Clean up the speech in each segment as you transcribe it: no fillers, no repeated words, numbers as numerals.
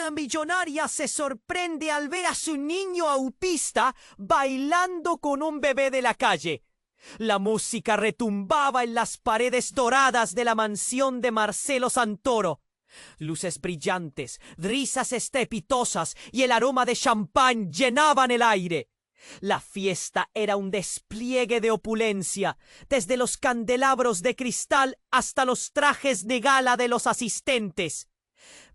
La millonaria se sorprende al ver a su niño autista bailando con un bebé de la calle. La música retumbaba en las paredes doradas de la mansión de Marcelo Santoro. Luces brillantes, risas estrepitosas y el aroma de champán llenaban el aire. La fiesta era un despliegue de opulencia, desde los candelabros de cristal hasta los trajes de gala de los asistentes.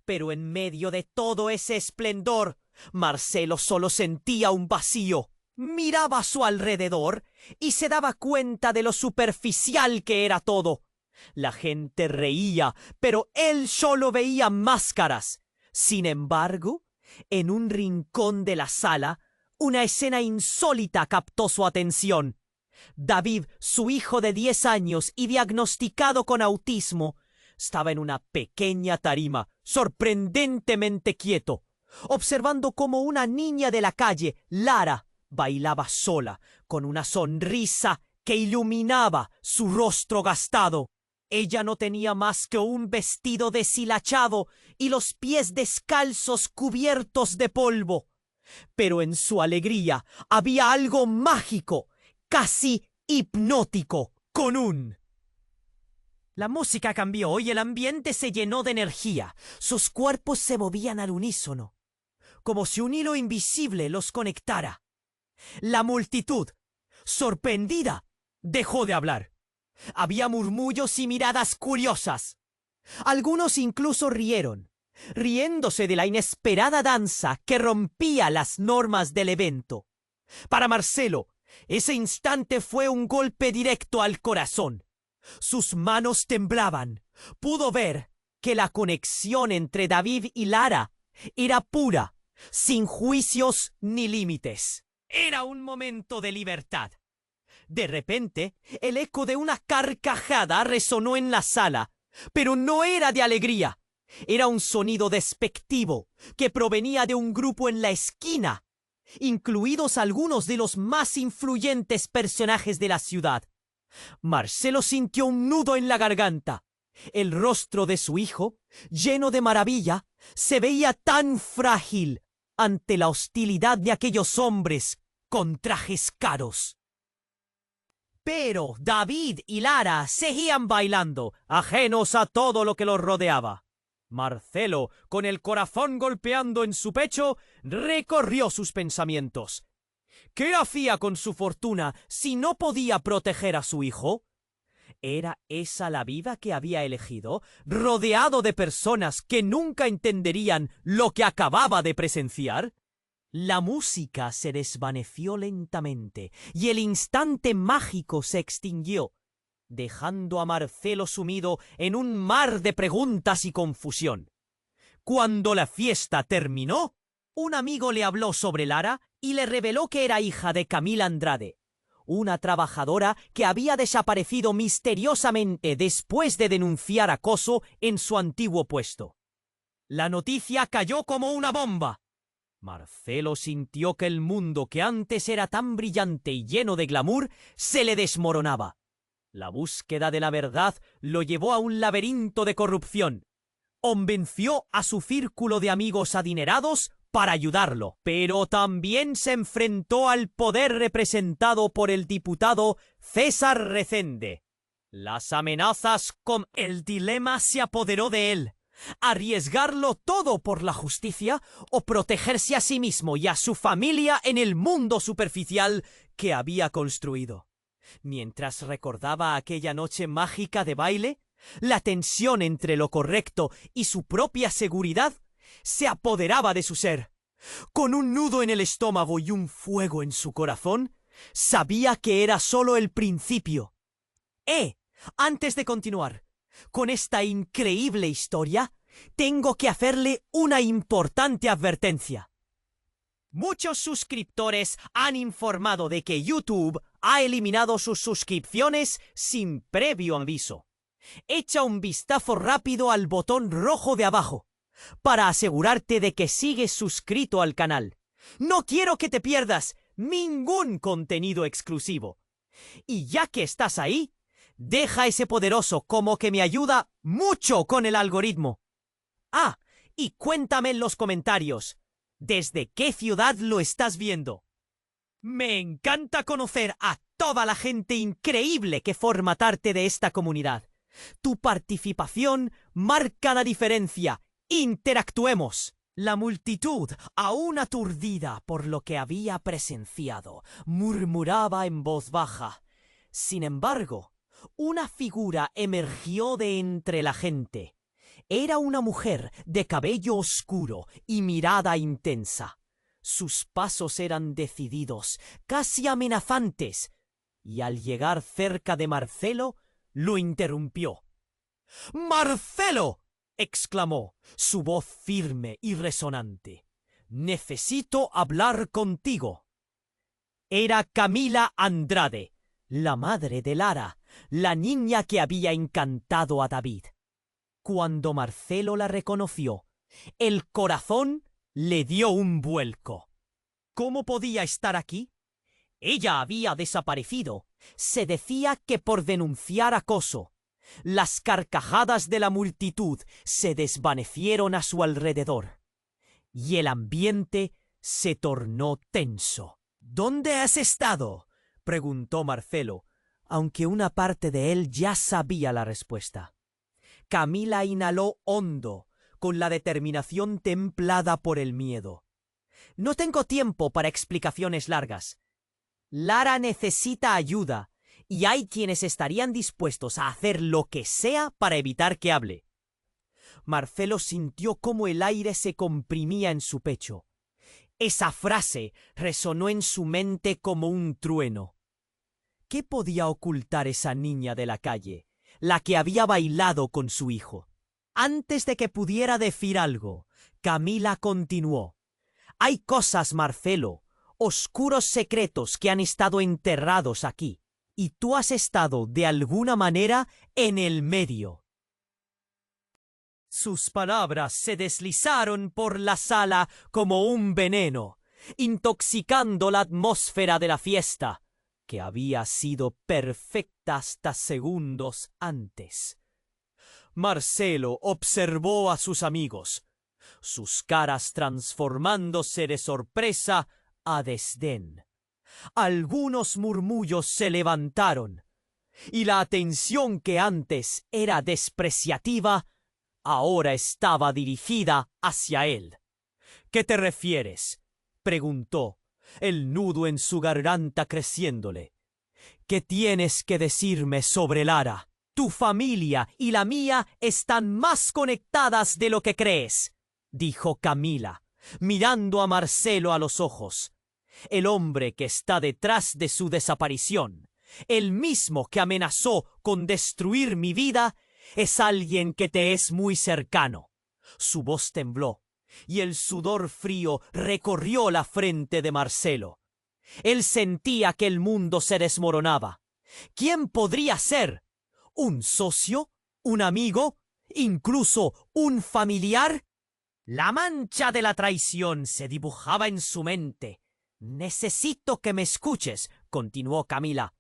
Pero en medio de todo ese esplendor, Marcelo solo sentía un vacío. Miraba a su alrededor y se daba cuenta de lo superficial que era todo. La gente reía, pero él solo veía máscaras. Sin embargo, en un rincón de la sala, una escena insólita captó su atención. David, su hijo de 10 años y diagnosticado con autismo, estaba en una pequeña tarima, sorprendentemente quieto, observando cómo una niña de la calle, Lara, bailaba sola, con una sonrisa que iluminaba su rostro gastado. Ella no tenía más que un vestido deshilachado y los pies descalzos cubiertos de polvo. Pero en su alegría había algo mágico, casi hipnótico, con un... La música cambió y el ambiente se llenó de energía. Sus cuerpos se movían al unísono, como si un hilo invisible los conectara. La multitud, sorprendida, dejó de hablar. Había murmullos y miradas curiosas. Algunos incluso rieron, riéndose de la inesperada danza que rompía las normas del evento. Para Marcelo, ese instante fue un golpe directo al corazón. Sus manos temblaban. Pudo ver que la conexión entre David y Lara era pura, sin juicios ni límites. Era un momento de libertad. De repente, el eco de una carcajada resonó en la sala, pero no era de alegría. Era un sonido despectivo que provenía de un grupo en la esquina, incluidos algunos de los más influyentes personajes de la ciudad. Marcelo sintió un nudo en la garganta. El rostro de su hijo, lleno de maravilla, se veía tan frágil ante la hostilidad de aquellos hombres con trajes caros. Pero David y Lara seguían bailando, ajenos a todo lo que los rodeaba. Marcelo, con el corazón golpeando en su pecho, recorrió sus pensamientos. ¿Qué hacía con su fortuna si no podía proteger a su hijo? ¿Era esa la vida que había elegido, rodeado de personas que nunca entenderían lo que acababa de presenciar? La música se desvaneció lentamente y el instante mágico se extinguió, dejando a Marcelo sumido en un mar de preguntas y confusión. Cuando la fiesta terminó, un amigo le habló sobre Lara y le reveló que era hija de Camila Andrade, una trabajadora que había desaparecido misteriosamente después de denunciar acoso en su antiguo puesto. La noticia cayó como una bomba. Marcelo sintió que el mundo que antes era tan brillante y lleno de glamour se le desmoronaba. La búsqueda de la verdad lo llevó a un laberinto de corrupción. Convenció a su círculo de amigos adinerados para ayudarlo, pero también se enfrentó al poder representado por el diputado César Rezende. Las amenazas con el dilema se apoderó de él. ¿Arriesgarlo todo por la justicia o protegerse a sí mismo y a su familia en el mundo superficial que había construido? Mientras recordaba aquella noche mágica de baile, la tensión entre lo correcto y su propia seguridad se apoderaba de su ser. Con un nudo en el estómago y un fuego en su corazón, sabía que era solo el principio. Antes de continuar con esta increíble historia, tengo que hacerle una importante advertencia. Muchos suscriptores han informado de que YouTube ha eliminado sus suscripciones sin previo aviso. Echa un vistazo rápido al botón rojo de abajo para asegurarte de que sigues suscrito al canal. No quiero que te pierdas ningún contenido exclusivo. Y ya que estás ahí, deja ese poderoso como que me ayuda mucho con el algoritmo. Y cuéntame en los comentarios, ¿desde qué ciudad lo estás viendo? Me encanta conocer a toda la gente increíble que forma parte de esta comunidad. Tu participación marca la diferencia. ¡Interactuemos! La multitud, aún aturdida por lo que había presenciado, murmuraba en voz baja. Sin embargo, una figura emergió de entre la gente. Era una mujer de cabello oscuro y mirada intensa. Sus pasos eran decididos, casi amenazantes, y al llegar cerca de Marcelo, lo interrumpió. ¡Marcelo!, exclamó, su voz firme y resonante. «Necesito hablar contigo». Era Camila Andrade, la madre de Lara, la niña que había encantado a David. Cuando Marcelo la reconoció, el corazón le dio un vuelco. ¿Cómo podía estar aquí? Ella había desaparecido. Se decía que por denunciar acoso. Las carcajadas de la multitud se desvanecieron a su alrededor, y el ambiente se tornó tenso. ¿Dónde has estado?, preguntó Marcelo, aunque una parte de él ya sabía la respuesta. Camila inhaló hondo, con la determinación templada por el miedo. No tengo tiempo para explicaciones largas. Lara necesita ayuda, y hay quienes estarían dispuestos a hacer lo que sea para evitar que hable. Marcelo sintió cómo el aire se comprimía en su pecho. Esa frase resonó en su mente como un trueno. ¿Qué podía ocultar esa niña de la calle, la que había bailado con su hijo? Antes de que pudiera decir algo, Camila continuó. Hay cosas, Marcelo, oscuros secretos que han estado enterrados aquí, y tú has estado, de alguna manera, en el medio. Sus palabras se deslizaron por la sala como un veneno, intoxicando la atmósfera de la fiesta, que había sido perfecta hasta segundos antes. Marcelo observó a sus amigos, sus caras transformándose de sorpresa a desdén. Algunos murmullos se levantaron, y la atención que antes era despreciativa, ahora estaba dirigida hacia él. ¿Qué te refieres?, preguntó, el nudo en su garganta creciéndole. ¿Qué tienes que decirme sobre Lara? Tu familia y la mía están más conectadas de lo que crees, dijo Camila, mirando a Marcelo a los ojos. El hombre que está detrás de su desaparición, el mismo que amenazó con destruir mi vida, es alguien que te es muy cercano. Su voz tembló, y el sudor frío recorrió la frente de Marcelo. Él sentía que el mundo se desmoronaba. ¿Quién podría ser? ¿Un socio? ¿Un amigo? ¿Incluso un familiar? La mancha de la traición se dibujaba en su mente. «Necesito que me escuches», continuó Camila.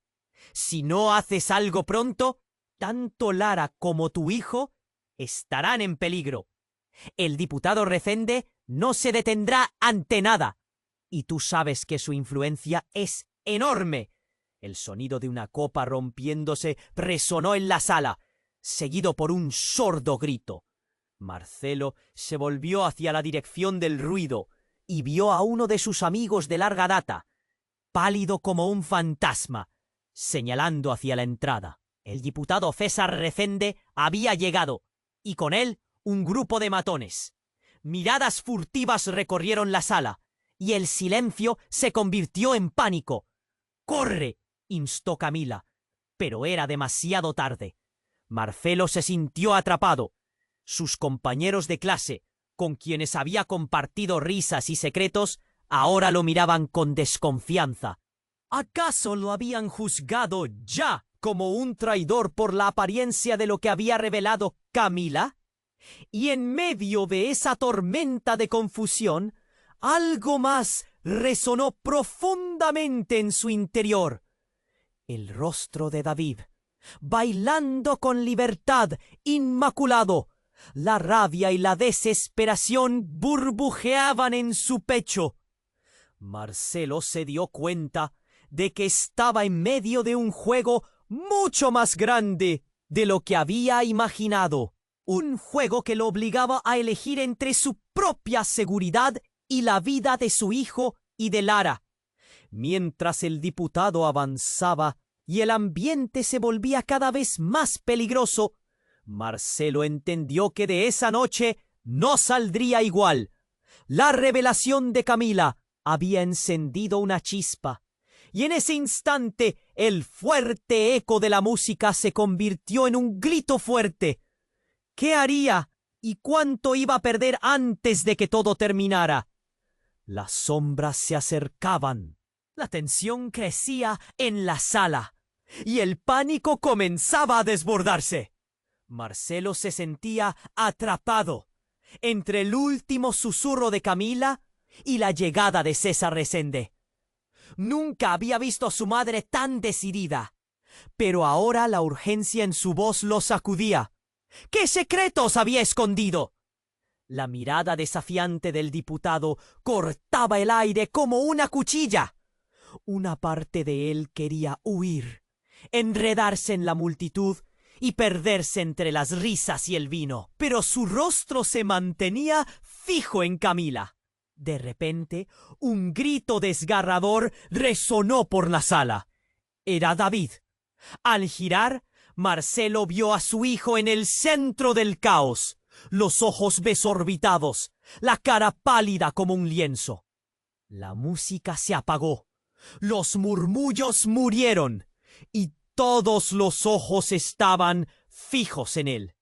«Si no haces algo pronto, tanto Lara como tu hijo estarán en peligro. El diputado Rezende no se detendrá ante nada, y tú sabes que su influencia es enorme». El sonido de una copa rompiéndose resonó en la sala, seguido por un sordo grito. Marcelo se volvió hacia la dirección del ruido y vio a uno de sus amigos de larga data, pálido como un fantasma, señalando hacia la entrada. El diputado César Rezende había llegado, y con él un grupo de matones. Miradas furtivas recorrieron la sala, y el silencio se convirtió en pánico. «¡Corre!», instó Camila, pero era demasiado tarde. Marcelo se sintió atrapado. Sus compañeros de clase, con quienes había compartido risas y secretos, ahora lo miraban con desconfianza. ¿Acaso lo habían juzgado ya como un traidor por la apariencia de lo que había revelado Camila? Y en medio de esa tormenta de confusión, algo más resonó profundamente en su interior. El rostro de David, bailando con libertad, inmaculado, La rabia y la desesperación burbujeaban en su pecho. Marcelo se dio cuenta de que estaba en medio de un juego mucho más grande de lo que había imaginado. Un juego que lo obligaba a elegir entre su propia seguridad y la vida de su hijo y de Lara. Mientras el diputado avanzaba y el ambiente se volvía cada vez más peligroso, Marcelo entendió que de esa noche no saldría igual. La revelación de Camila había encendido una chispa, y en ese instante el fuerte eco de la música se convirtió en un grito fuerte. ¿Qué haría y cuánto iba a perder antes de que todo terminara? Las sombras se acercaban. La tensión crecía en la sala y el pánico comenzaba a desbordarse. Marcelo se sentía atrapado entre el último susurro de Camila y la llegada de César Rezende. Nunca había visto a su madre tan decidida, pero ahora la urgencia en su voz lo sacudía. ¿Qué secretos había escondido? La mirada desafiante del diputado cortaba el aire como una cuchilla. Una parte de él quería huir, enredarse en la multitud y perderse entre las risas y el vino, pero su rostro se mantenía fijo en Camila. De repente, un grito desgarrador resonó por la sala. Era David. Al girar, Marcelo vio a su hijo en el centro del caos, los ojos desorbitados, la cara pálida como un lienzo. La música se apagó, los murmullos murieron y todos los ojos estaban fijos en él.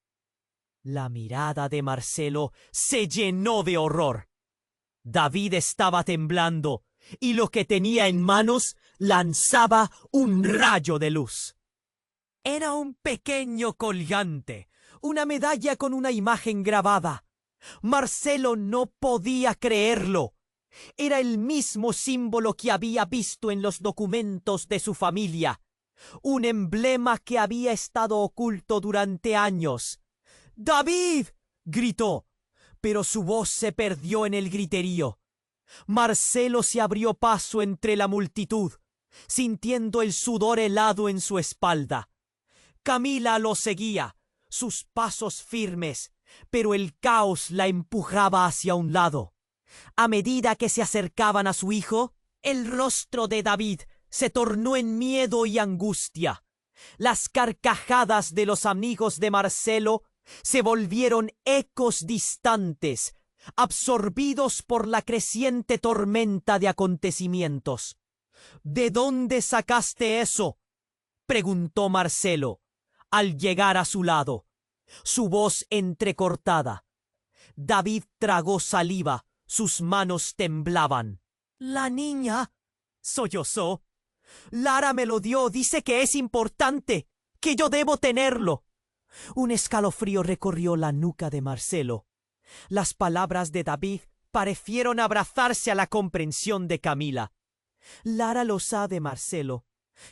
La mirada de Marcelo se llenó de horror. David estaba temblando y lo que tenía en manos lanzaba un rayo de luz. Era un pequeño colgante, una medalla con una imagen grabada. Marcelo no podía creerlo. Era el mismo símbolo que había visto en los documentos de su familia, un emblema que había estado oculto durante años. ¡David!, gritó, pero su voz se perdió en el griterío. Marcelo se abrió paso entre la multitud, sintiendo el sudor helado en su espalda. Camila lo seguía, sus pasos firmes, pero el caos la empujaba hacia un lado. A medida que se acercaban a su hijo, el rostro de David se tornó en miedo y angustia. Las carcajadas de los amigos de Marcelo se volvieron ecos distantes, absorbidos por la creciente tormenta de acontecimientos. ¿De dónde sacaste eso?, preguntó Marcelo, al llegar a su lado, su voz entrecortada. David tragó saliva, sus manos temblaban. «La niña», sollozó. «Lara me lo dio, dice que es importante, que yo debo tenerlo». Un escalofrío recorrió la nuca de Marcelo. Las palabras de David parecieron abrazarse a la comprensión de Camila. «Lara lo sabe, Marcelo»,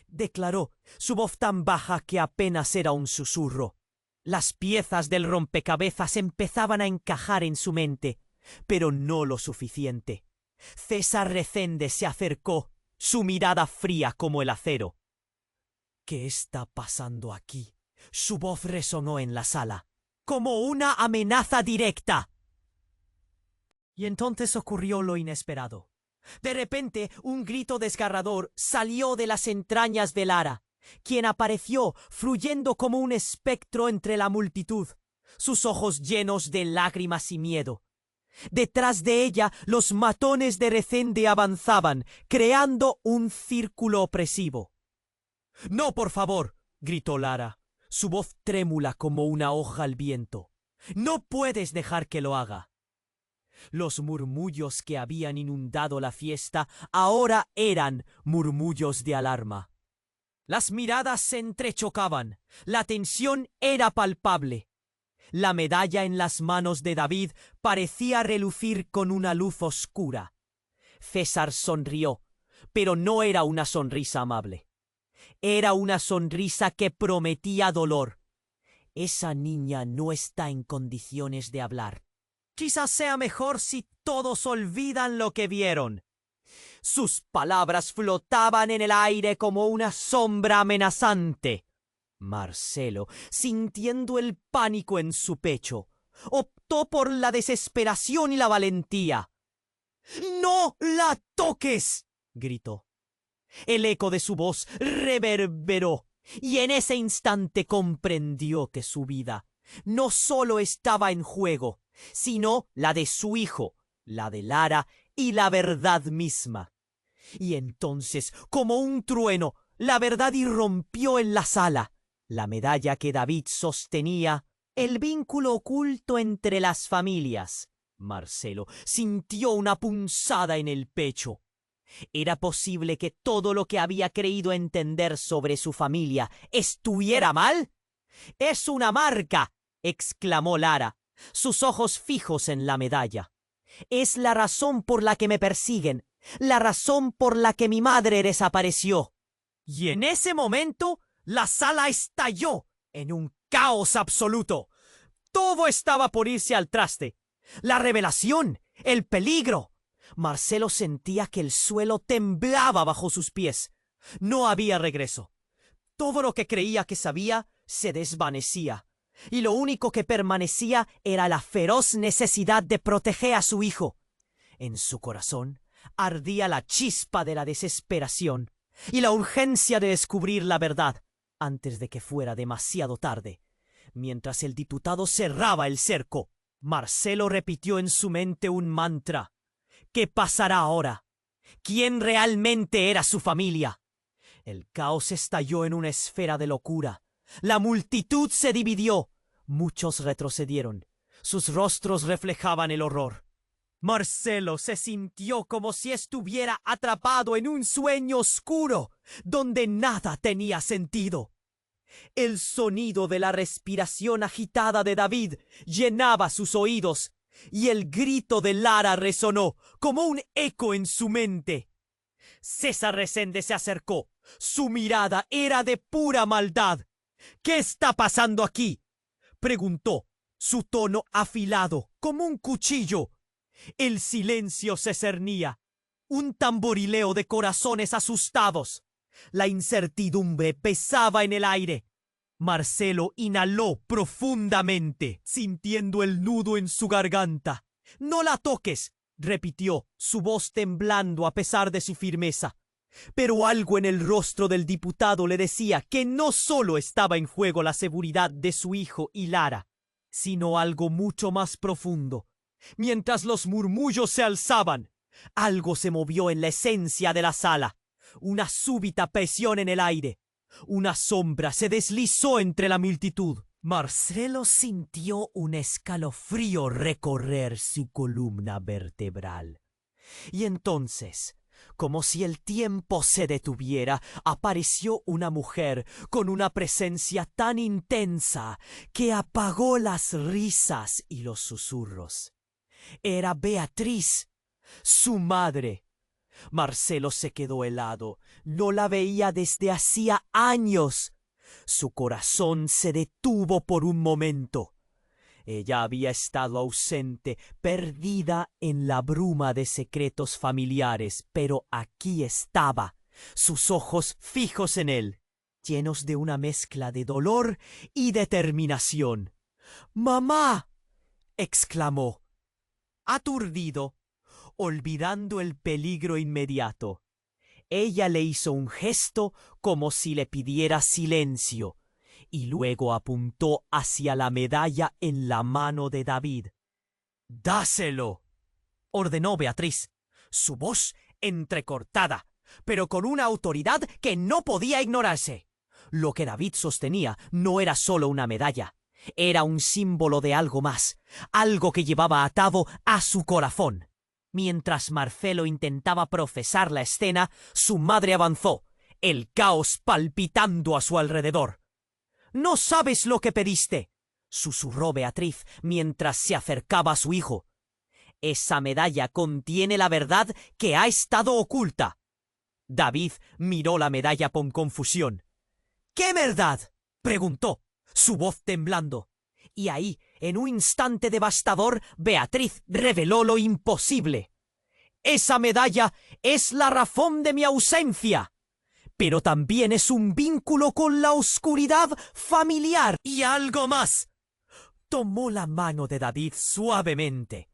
declaró, su voz tan baja que apenas era un susurro. Las piezas del rompecabezas empezaban a encajar en su mente, pero no lo suficiente. César Rezende se acercó, su mirada fría como el acero. «¿Qué está pasando aquí?», su voz resonó en la sala, como una amenaza directa. Y entonces ocurrió lo inesperado. De repente, un grito desgarrador salió de las entrañas de Lara, quien apareció fluyendo como un espectro entre la multitud, sus ojos llenos de lágrimas y miedo. Detrás de ella, los matones de Rezende avanzaban, creando un círculo opresivo. «No, por favor», gritó Lara, su voz trémula como una hoja al viento. «No puedes dejar que lo haga». Los murmullos que habían inundado la fiesta ahora eran murmullos de alarma. Las miradas se entrechocaban, la tensión era palpable. La medalla en las manos de David parecía relucir con una luz oscura. César sonrió, pero no era una sonrisa amable. Era una sonrisa que prometía dolor. Esa niña no está en condiciones de hablar. Quizás sea mejor si todos olvidan lo que vieron. Sus palabras flotaban en el aire como una sombra amenazante. Marcelo, sintiendo el pánico en su pecho, optó por la desesperación y la valentía. ¡No la toques!, gritó. El eco de su voz reverberó, y en ese instante comprendió que su vida no solo estaba en juego, sino la de su hijo, la de Lara y la verdad misma. Y entonces, como un trueno, la verdad irrumpió en la sala. La medalla que David sostenía, el vínculo oculto entre las familias. Marcelo sintió una punzada en el pecho. ¿Era posible que todo lo que había creído entender sobre su familia estuviera mal? «¡Es una marca!», exclamó Lara, sus ojos fijos en la medalla. «Es la razón por la que me persiguen, la razón por la que mi madre desapareció». Y en ese momento, la sala estalló en un caos absoluto. Todo estaba por irse al traste. La revelación, el peligro. Marcelo sentía que el suelo temblaba bajo sus pies. No había regreso. Todo lo que creía que sabía se desvanecía, y lo único que permanecía era la feroz necesidad de proteger a su hijo. En su corazón ardía la chispa de la desesperación y la urgencia de descubrir la verdad antes de que fuera demasiado tarde. Mientras el diputado cerraba el cerco, Marcelo repitió en su mente un mantra. ¿Qué pasará ahora? ¿Quién realmente era su familia? El caos estalló en una esfera de locura. La multitud se dividió. Muchos retrocedieron. Sus rostros reflejaban el horror. Marcelo se sintió como si estuviera atrapado en un sueño oscuro, donde nada tenía sentido. El sonido de la respiración agitada de David llenaba sus oídos, y el grito de Lara resonó como un eco en su mente. César Resende se acercó. Su mirada era de pura maldad. «¿Qué está pasando aquí?», preguntó, su tono afilado como un cuchillo. El silencio se cernía, un tamborileo de corazones asustados. La incertidumbre pesaba en el aire. Marcelo inhaló profundamente, sintiendo el nudo en su garganta. «No la toques», repitió, su voz temblando a pesar de su firmeza. Pero algo en el rostro del diputado le decía que no solo estaba en juego la seguridad de su hijo y Lara, sino algo mucho más profundo. Mientras los murmullos se alzaban, algo se movió en la esencia de la sala. Una súbita presión en el aire. Una sombra se deslizó entre la multitud. Marcelo sintió un escalofrío recorrer su columna vertebral. Y entonces, como si el tiempo se detuviera, apareció una mujer con una presencia tan intensa que apagó las risas y los susurros. Era Beatriz, su madre. Marcelo se quedó helado. No la veía desde hacía años. Su corazón se detuvo por un momento. Ella había estado ausente, perdida en la bruma de secretos familiares, pero aquí estaba, sus ojos fijos en él, llenos de una mezcla de dolor y determinación. «¡Mamá!», exclamó, aturdido, olvidando el peligro inmediato. Ella le hizo un gesto como si le pidiera silencio, y luego apuntó hacia la medalla en la mano de David. «¡Dáselo!», ordenó Beatriz, su voz entrecortada, pero con una autoridad que no podía ignorarse. Lo que David sostenía no era solo una medalla, era un símbolo de algo más, algo que llevaba atado a su corazón. Mientras Marcelo intentaba procesar la escena, su madre avanzó, el caos palpitando a su alrededor. «¿No sabes lo que pediste?», susurró Beatriz mientras se acercaba a su hijo. «Esa medalla contiene la verdad que ha estado oculta». David miró la medalla con confusión. «¿Qué verdad?», preguntó. su voz temblando. Y ahí, en un instante devastador, Beatriz reveló lo imposible. Esa medalla es la razón de mi ausencia, pero también es un vínculo con la oscuridad familiar y algo más. Tomó la mano de David suavemente.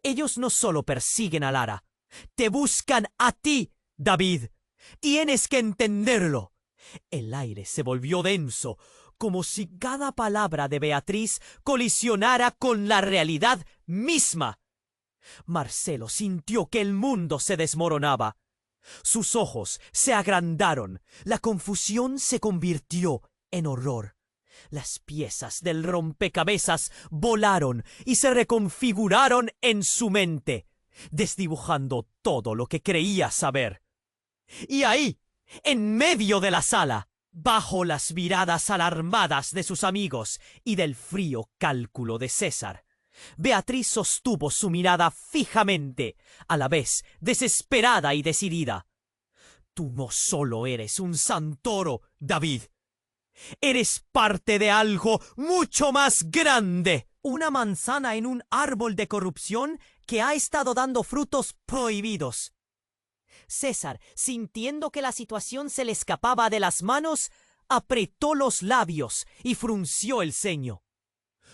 Ellos no solo persiguen a Lara, te buscan a ti, David. Tienes que entenderlo. El aire se volvió denso, como si cada palabra de Beatriz colisionara con la realidad misma. Marcelo sintió que el mundo se desmoronaba. Sus ojos se agrandaron, la confusión se convirtió en horror. Las piezas del rompecabezas volaron y se reconfiguraron en su mente, desdibujando todo lo que creía saber. Y ahí, en medio de la sala, bajo las miradas alarmadas de sus amigos y del frío cálculo de César, Beatriz sostuvo su mirada fijamente, a la vez desesperada y decidida. Tú no solo eres un santoro, David. Eres parte de algo mucho más grande. Una manzana en un árbol de corrupción que ha estado dando frutos prohibidos. César, sintiendo que la situación se le escapaba de las manos, apretó los labios y frunció el ceño.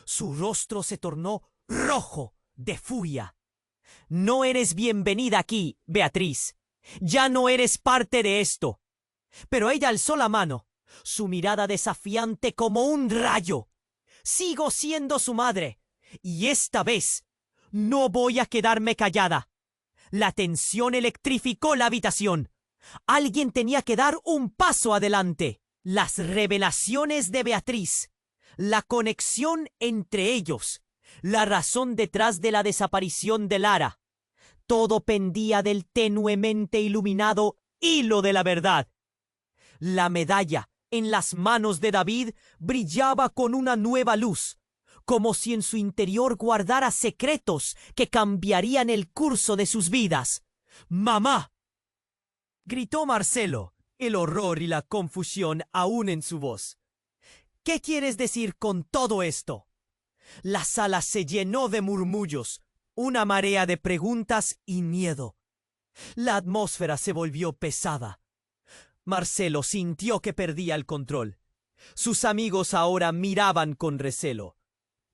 Su rostro se tornó rojo de furia. No eres bienvenida aquí, Beatriz. Ya no eres parte de esto. Pero ella alzó la mano, su mirada desafiante como un rayo. Sigo siendo su madre, y esta vez no voy a quedarme callada. La tensión electrificó la habitación. Alguien tenía que dar un paso adelante. Las revelaciones de Beatriz, la conexión entre ellos, la razón detrás de la desaparición de Lara. Todo pendía del tenuemente iluminado hilo de la verdad. La medalla en las manos de David brillaba con una nueva luz, como si en su interior guardara secretos que cambiarían el curso de sus vidas. ¡Mamá!, gritó Marcelo, el horror y la confusión aún en su voz. ¿Qué quieres decir con todo esto? La sala se llenó de murmullos, una marea de preguntas y miedo. La atmósfera se volvió pesada. Marcelo sintió que perdía el control. Sus amigos ahora miraban con recelo.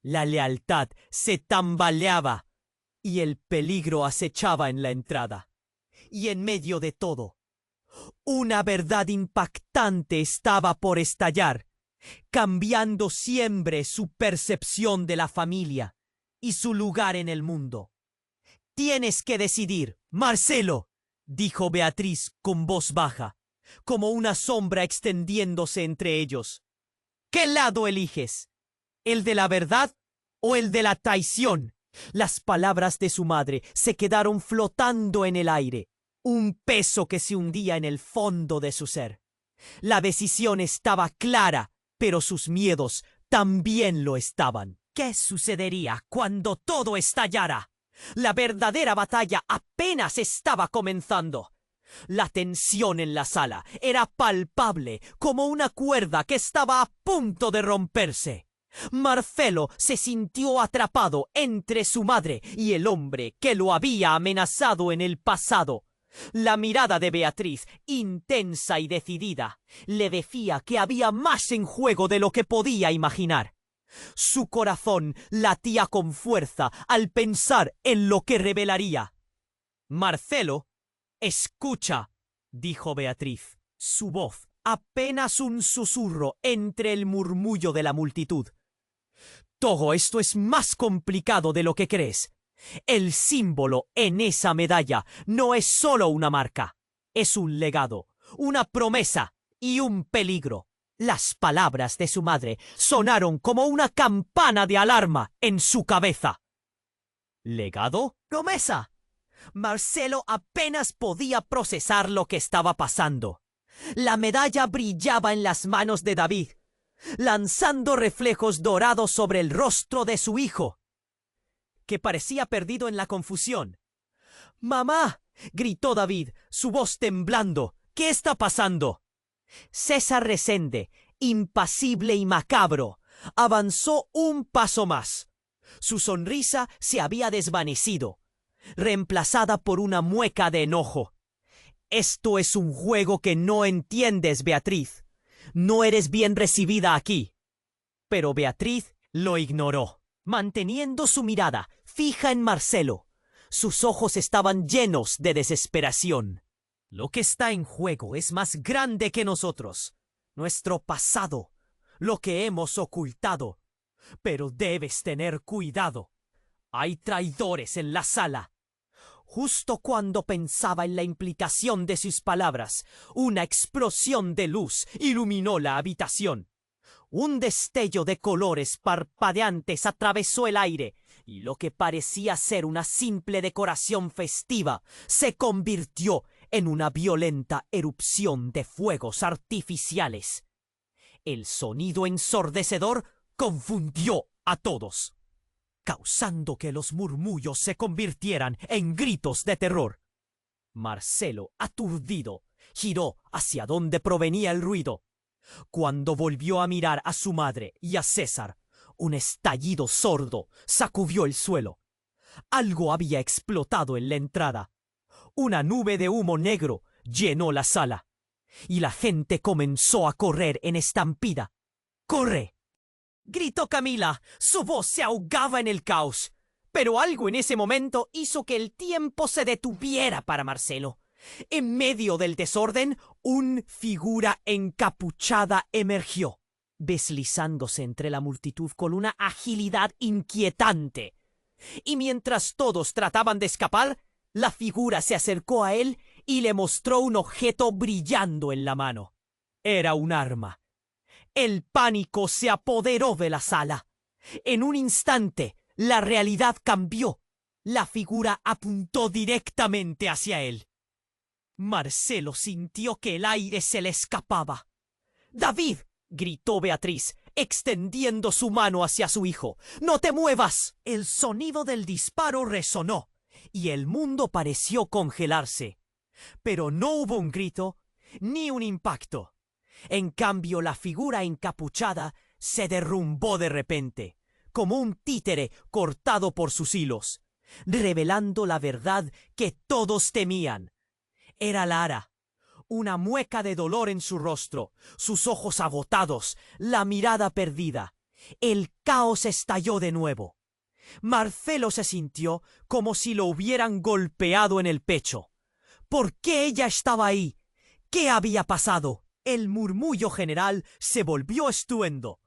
La lealtad se tambaleaba y el peligro acechaba en la entrada. Y en medio de todo, una verdad impactante estaba por estallar, cambiando siempre su percepción de la familia y su lugar en el mundo. «Tienes que decidir, Marcelo», dijo Beatriz con voz baja, como una sombra extendiéndose entre ellos. «¿Qué lado eliges? ¿El de la verdad o el de la traición?» Las palabras de su madre se quedaron flotando en el aire, un peso que se hundía en el fondo de su ser. La decisión estaba clara, pero sus miedos también lo estaban. ¿Qué sucedería cuando todo estallara? La verdadera batalla apenas estaba comenzando. La tensión en la sala era palpable, como una cuerda que estaba a punto de romperse. Marcelo se sintió atrapado entre su madre y el hombre que lo había amenazado en el pasado. La mirada de Beatriz, intensa y decidida, le decía que había más en juego de lo que podía imaginar. Su corazón latía con fuerza al pensar en lo que revelaría. «Marcelo, escucha», dijo Beatriz, su voz apenas un susurro entre el murmullo de la multitud. «Todo esto es más complicado de lo que crees. El símbolo en esa medalla no es solo una marca, es un legado, una promesa y un peligro». Las palabras de su madre sonaron como una campana de alarma en su cabeza. ¿Legado? ¿Promesa? Marcelo apenas podía procesar lo que estaba pasando. La medalla brillaba en las manos de David, lanzando reflejos dorados sobre el rostro de su hijo, que parecía perdido en la confusión. «¡Mamá!», gritó David, su voz temblando. «¿Qué está pasando?». César Resende, impasible y macabro, avanzó un paso más. Su sonrisa se había desvanecido, reemplazada por una mueca de enojo. Esto es un juego que no entiendes, Beatriz. No eres bien recibida aquí. Pero Beatriz lo ignoró, manteniendo su mirada fija en Marcelo. Sus ojos estaban llenos de desesperación. Lo que está en juego es más grande que nosotros. Nuestro pasado, lo que hemos ocultado. Pero debes tener cuidado. Hay traidores en la sala. Justo cuando pensaba en la implicación de sus palabras, una explosión de luz iluminó la habitación. Un destello de colores parpadeantes atravesó el aire, y lo que parecía ser una simple decoración festiva se convirtió en una violenta erupción de fuegos artificiales. El sonido ensordecedor confundió a todos, causando que los murmullos se convirtieran en gritos de terror. Marcelo, aturdido, giró hacia donde provenía el ruido. Cuando volvió a mirar a su madre y a César, un estallido sordo sacudió el suelo. Algo había explotado en la entrada. Una nube de humo negro llenó la sala, y la gente comenzó a correr en estampida. ¡Corre!, gritó Camila. Su voz se ahogaba en el caos. Pero algo en ese momento hizo que el tiempo se detuviera para Marcelo. En medio del desorden, una figura encapuchada emergió, deslizándose entre la multitud con una agilidad inquietante. Y mientras todos trataban de escapar, la figura se acercó a él y le mostró un objeto brillando en la mano. Era un arma. El pánico se apoderó de la sala. En un instante, la realidad cambió. La figura apuntó directamente hacia él. Marcelo sintió que el aire se le escapaba. «¡David!», gritó Beatriz, extendiendo su mano hacia su hijo. «¡No te muevas!». El sonido del disparo resonó, y el mundo pareció congelarse. Pero no hubo un grito ni un impacto. En cambio, la figura encapuchada se derrumbó de repente, como un títere cortado por sus hilos, revelando la verdad que todos temían. Era Lara, una mueca de dolor en su rostro, sus ojos agotados, la mirada perdida. El caos estalló de nuevo. Marcelo se sintió como si lo hubieran golpeado en el pecho. ¿Por qué ella estaba ahí? ¿Qué había pasado? El murmullo general se volvió estruendo.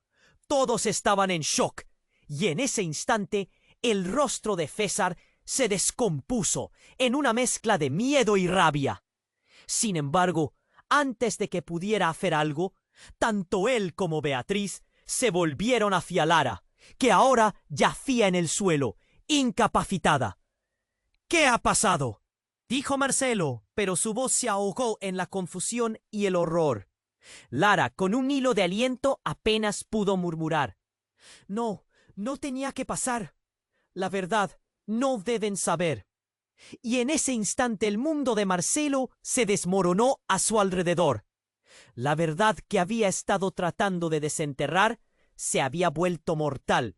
Todos estaban en shock, y en ese instante el rostro de César se descompuso en una mezcla de miedo y rabia. Sin embargo, antes de que pudiera hacer algo, tanto él como Beatriz se volvieron hacia Lara, que ahora yacía en el suelo, incapacitada. «¿Qué ha pasado?», dijo Marcelo, pero su voz se ahogó en la confusión y el horror. Lara, con un hilo de aliento, apenas pudo murmurar: «No tenía que pasar. La verdad, no deben saber». Y en ese instante el mundo de Marcelo se desmoronó a su alrededor. La verdad que había estado tratando de desenterrar se había vuelto mortal.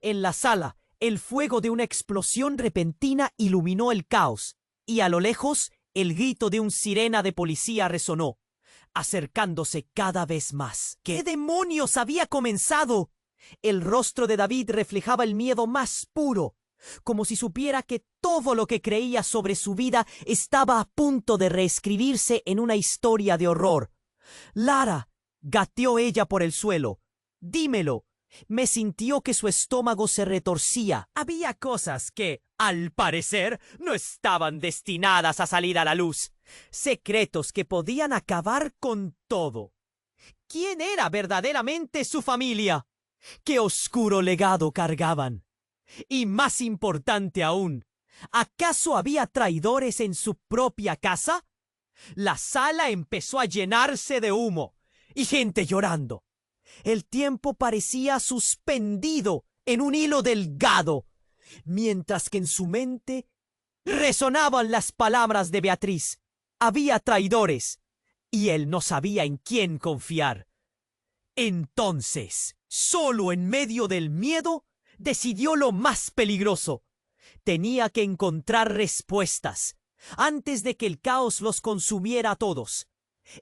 En la sala, el fuego de una explosión repentina iluminó el caos, y a lo lejos el grito de un sirena de policía resonó, acercándose cada vez más. ¿Qué demonios había comenzado? El rostro de David reflejaba el miedo más puro, como si supiera que todo lo que creía sobre su vida estaba a punto de reescribirse en una historia de horror. «Lara», gateó ella por el suelo, «dímelo». Me sintió que su estómago se retorcía. Había cosas que, al parecer, no estaban destinadas a salir a la luz. Secretos que podían acabar con todo. ¿Quién era verdaderamente su familia? ¿Qué oscuro legado cargaban? Y más importante aún, ¿acaso había traidores en su propia casa? La sala empezó a llenarse de humo y gente llorando. El tiempo parecía suspendido en un hilo delgado, mientras que en su mente resonaban las palabras de Beatriz. Había traidores, y él no sabía en quién confiar. Entonces Solo en medio del miedo, decidió lo más peligroso. Tenía que encontrar respuestas antes de que el caos los consumiera a todos.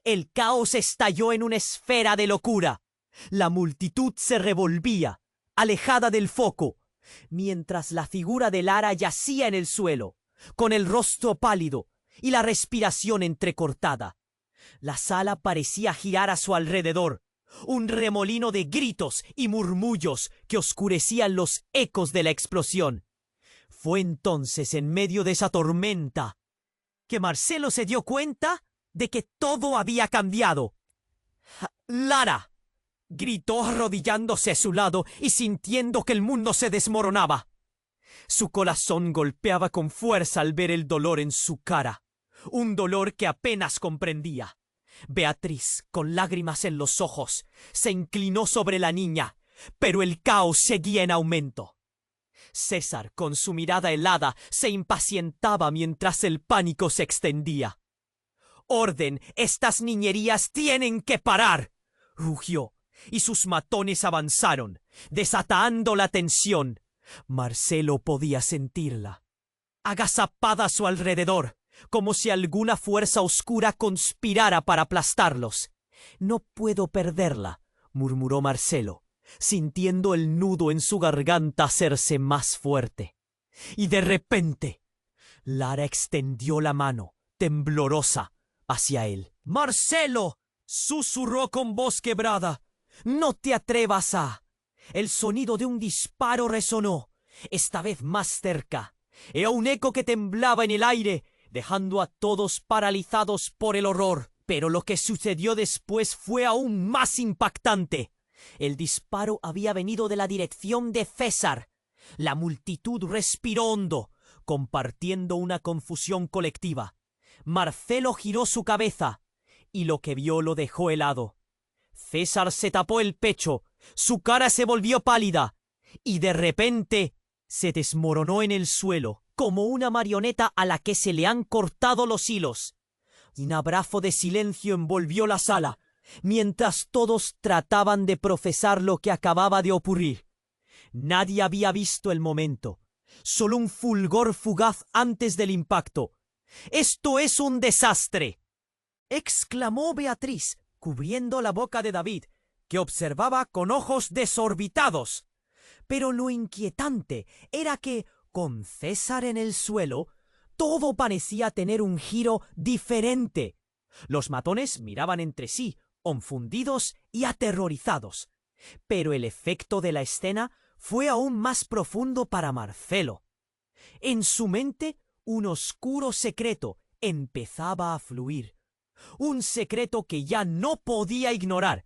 El caos estalló en una esfera de locura. La multitud se revolvía, alejada del foco, mientras la figura de Lara yacía en el suelo, con el rostro pálido y la respiración entrecortada. La sala parecía girar a su alrededor, un remolino de gritos y murmullos que oscurecían los ecos de la explosión. Fue entonces, en medio de esa tormenta, que Marcelo se dio cuenta de que todo había cambiado. ¡Lara!, gritó arrodillándose a su lado y sintiendo que el mundo se desmoronaba. Su corazón golpeaba con fuerza al ver el dolor en su cara, un dolor que apenas comprendía. Beatriz, con lágrimas en los ojos, se inclinó sobre la niña, pero el caos seguía en aumento. César, con su mirada helada, se impacientaba mientras el pánico se extendía. «¡Orden! ¡Estas niñerías tienen que parar!», rugió, y sus matones avanzaron, desatando la tensión. Marcelo podía sentirla, agazapada a su alrededor, como si alguna fuerza oscura conspirara para aplastarlos. «No puedo perderla», murmuró Marcelo, sintiendo el nudo en su garganta hacerse más fuerte. Y de repente, Lara extendió la mano, temblorosa, hacia él. «¡Marcelo!», susurró con voz quebrada. «¡No te atrevas a...». El sonido de un disparo resonó, esta vez más cerca. Era un eco que temblaba en el aire, dejando a todos paralizados por el horror. Pero lo que sucedió después fue aún más impactante. El disparo había venido de la dirección de César. La multitud respiró hondo, compartiendo una confusión colectiva. Marcelo giró su cabeza, y lo que vio lo dejó helado. César se tapó el pecho, su cara se volvió pálida, y de repente se desmoronó en el suelo, como una marioneta a la que se le han cortado los hilos. Un abrazo de silencio envolvió la sala, mientras todos trataban de procesar lo que acababa de ocurrir. Nadie había visto el momento, solo un fulgor fugaz antes del impacto. «¡Esto es un desastre!», exclamó Beatriz, cubriendo la boca de David, que observaba con ojos desorbitados. Pero lo inquietante era que, con César en el suelo, todo parecía tener un giro diferente. Los matones miraban entre sí, confundidos y aterrorizados. Pero el efecto de la escena fue aún más profundo para Marcelo. En su mente, un oscuro secreto empezaba a fluir. Un secreto que ya no podía ignorar.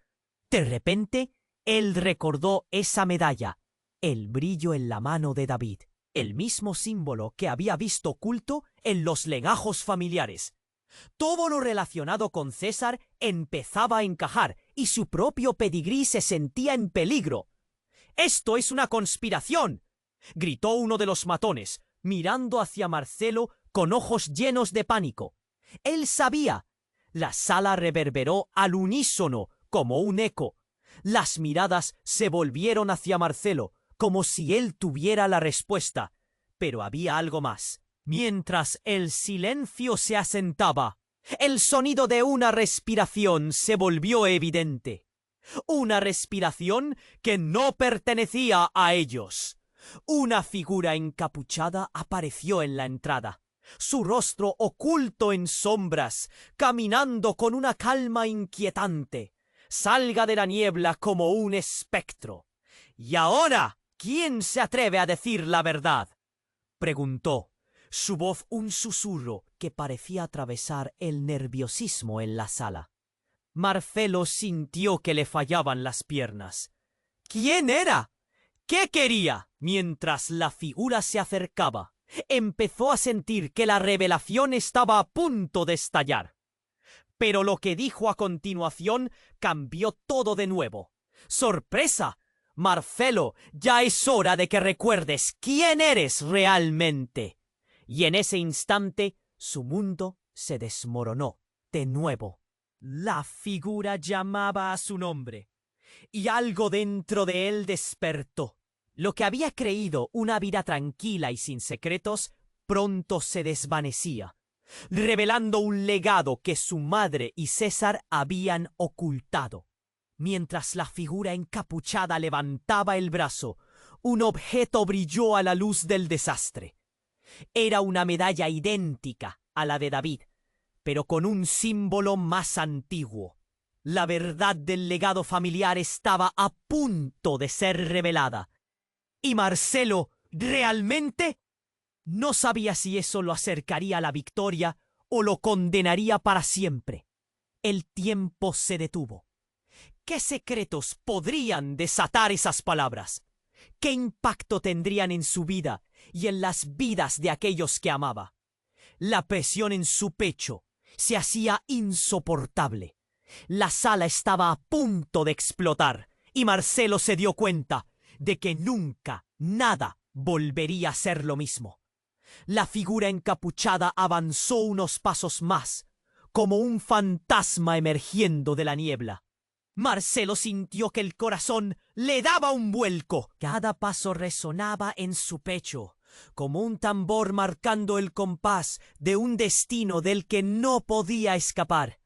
De repente, él recordó esa medalla, el brillo en la mano de David, el mismo símbolo que había visto oculto en los legajos familiares. Todo lo relacionado con César empezaba a encajar y su propio pedigrí se sentía en peligro. «¡Esto es una conspiración!», gritó uno de los matones, mirando hacia Marcelo con ojos llenos de pánico. Él sabía. La sala reverberó al unísono como un eco. Las miradas se volvieron hacia Marcelo, como si él tuviera la respuesta. Pero había algo más. Mientras el silencio se asentaba, el sonido de una respiración se volvió evidente. Una respiración que no pertenecía a ellos. Una figura encapuchada apareció en la entrada, su rostro oculto en sombras, caminando con una calma inquietante. Salga de la niebla como un espectro. «¿Y ahora quién se atreve a decir la verdad?», preguntó, su voz un susurro que parecía atravesar el nerviosismo en la sala. Marcelo sintió que le fallaban las piernas. ¿Quién era? ¿Qué quería? Mientras la figura se acercaba, empezó a sentir que la revelación estaba a punto de estallar. Pero lo que dijo a continuación cambió todo de nuevo. ¡Sorpresa! Marcelo, ya es hora de que recuerdes quién eres realmente. Y en ese instante su mundo se desmoronó de nuevo. La figura llamaba a su nombre. y algo dentro de él despertó. Lo que había creído una vida tranquila y sin secretos, pronto se desvanecía, revelando un legado que su madre y César habían ocultado. Mientras la figura encapuchada levantaba el brazo, un objeto brilló a la luz del desastre. Era una medalla idéntica a la de David, pero con un símbolo más antiguo. La verdad del legado familiar estaba a punto de ser revelada. ¿Y Marcelo realmente? No sabía si eso lo acercaría a la victoria o lo condenaría para siempre. El tiempo se detuvo. ¿Qué secretos podrían desatar esas palabras? ¿Qué impacto tendrían en su vida y en las vidas de aquellos que amaba? La presión en su pecho se hacía insoportable. La sala estaba a punto de explotar y Marcelo se dio cuenta de que nunca nada volvería a ser lo mismo. La figura encapuchada avanzó unos pasos más, como un fantasma emergiendo de la niebla. Marcelo sintió que el corazón le daba un vuelco. Cada paso resonaba en su pecho, como un tambor marcando el compás de un destino del que no podía escapar.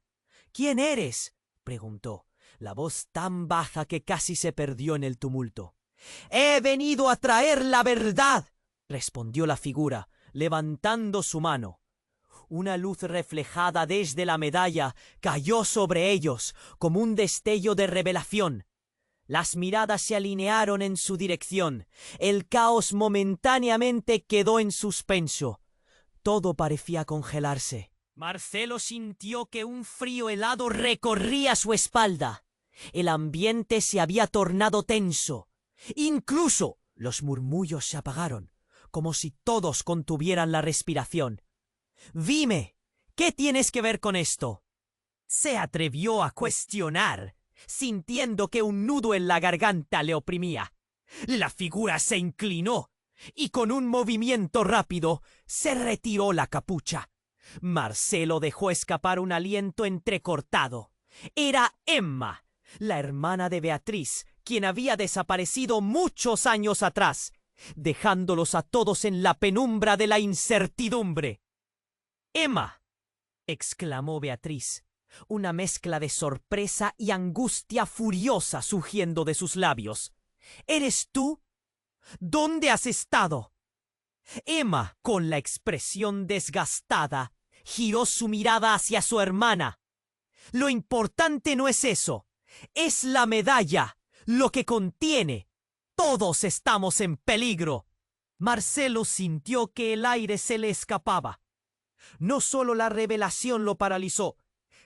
¿Quién eres?, preguntó, la voz tan baja que casi se perdió en el tumulto. «He venido a traer la verdad», respondió la figura, levantando su mano. Una luz reflejada desde la medalla cayó sobre ellos como un destello de revelación. Las miradas se alinearon en su dirección. El caos momentáneamente quedó en suspenso. Todo parecía congelarse. Marcelo sintió que un frío helado recorría su espalda. El ambiente se había tornado tenso. Incluso los murmullos se apagaron, como si todos contuvieran la respiración. «Dime, ¿qué tienes que ver con esto?», se atrevió a cuestionar, sintiendo que un nudo en la garganta le oprimía. La figura se inclinó y con un movimiento rápido se retiró la capucha. Marcelo dejó escapar un aliento entrecortado. Era Emma, la hermana de Beatriz, quien había desaparecido muchos años atrás, dejándolos a todos en la penumbra de la incertidumbre. «Emma», exclamó Beatriz, una mezcla de sorpresa y angustia furiosa surgiendo de sus labios. «¿Eres tú? ¿Dónde has estado?». Emma, con la expresión desgastada, giró su mirada hacia su hermana. «Lo importante no es eso, es la medalla, lo que contiene. Todos estamos en peligro». Marcelo sintió que el aire se le escapaba. No solo la revelación lo paralizó,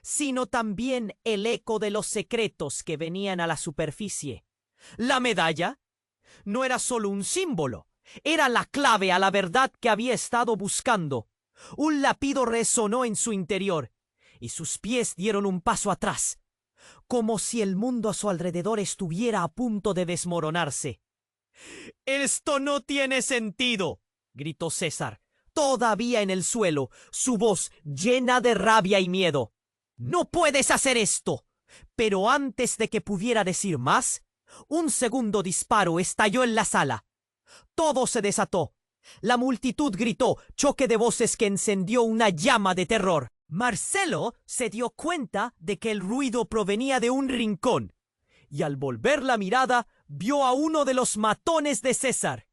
sino también el eco de los secretos que venían a la superficie. La medalla no era solo un símbolo, era la clave a la verdad que había estado buscando. Un latido resonó en su interior, y sus pies dieron un paso atrás, como si el mundo a su alrededor estuviera a punto de desmoronarse. «Esto no tiene sentido», gritó César, todavía en el suelo, su voz llena de rabia y miedo. «No puedes hacer esto». Pero antes de que pudiera decir más, un segundo disparo estalló en la sala. Todo se desató. La multitud gritó, choque de voces que encendió una llama de terror. Marcelo se dio cuenta de que el ruido provenía de un rincón, y al volver la mirada vio a uno de los matones de César,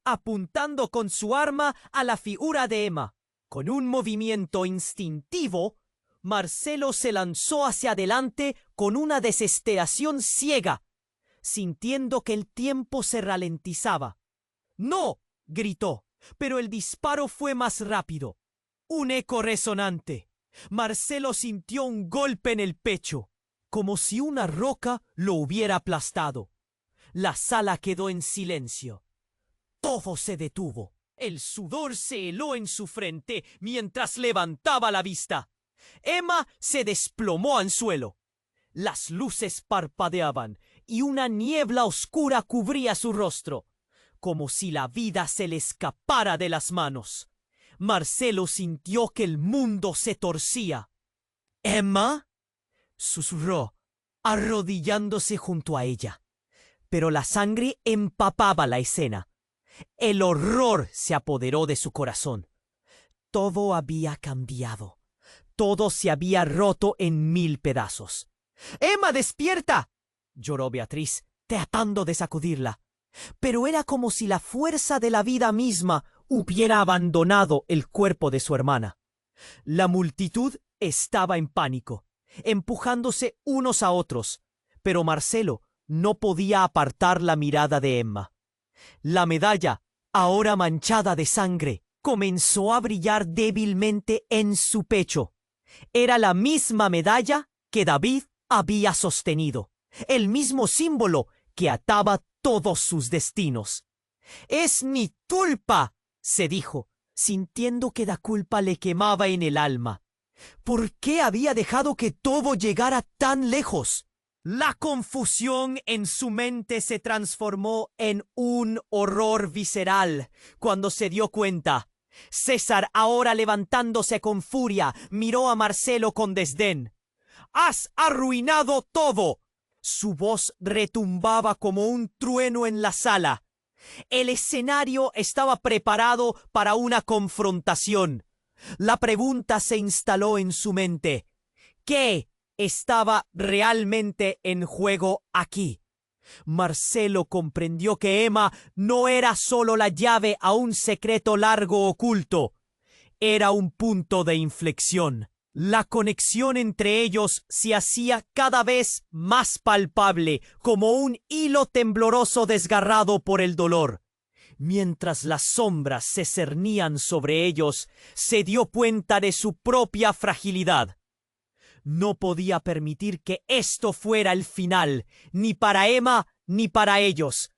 apuntando con su arma a la figura de Emma. Con un movimiento instintivo, Marcelo se lanzó hacia adelante con una desesperación ciega, sintiendo que el tiempo se ralentizaba. «¡No!», gritó, pero el disparo fue más rápido. Un eco resonante. Marcelo sintió un golpe en el pecho, como si una roca lo hubiera aplastado. La sala quedó en silencio. Todo se detuvo. El sudor se heló en su frente mientras levantaba la vista. Emma se desplomó al suelo. Las luces parpadeaban y una niebla oscura cubría su rostro, como si la vida se le escapara de las manos. Marcelo sintió que el mundo se torcía. «¿Emma?», susurró. arrodillándose junto a ella. Pero la sangre empapaba la escena. El horror se apoderó de su corazón. Todo había cambiado. Todo se había roto en 1000 pedazos. —¡Emma, despierta! —lloró Beatriz, tratando de sacudirla. Pero era como si la fuerza de la vida misma hubiera abandonado el cuerpo de su hermana. La multitud estaba en pánico, empujándose unos a otros, pero Marcelo no podía apartar la mirada de Emma. La medalla, ahora manchada de sangre, comenzó a brillar débilmente en su pecho. Era la misma medalla que David había sostenido, el mismo símbolo que ataba todos sus destinos. —¡Es mi culpa! —se dijo, sintiendo que la culpa le quemaba en el alma. ¿Por qué había dejado que todo llegara tan lejos? La confusión en su mente se transformó en un horror visceral cuando se dio cuenta. César, ahora levantándose con furia, miró a Marcelo con desdén. —¡Has arruinado todo! Su voz retumbaba como un trueno en la sala. El escenario estaba preparado para una confrontación. La pregunta se instaló en su mente. ¿Qué estaba realmente en juego aquí? Marcelo comprendió que Emma no era solo la llave a un secreto largo oculto. Era un punto de inflexión. La conexión entre ellos se hacía cada vez más palpable, como un hilo tembloroso desgarrado por el dolor. Mientras las sombras se cernían sobre ellos, se dio cuenta de su propia fragilidad. No podía permitir que esto fuera el final, ni para Emma ni para ellos.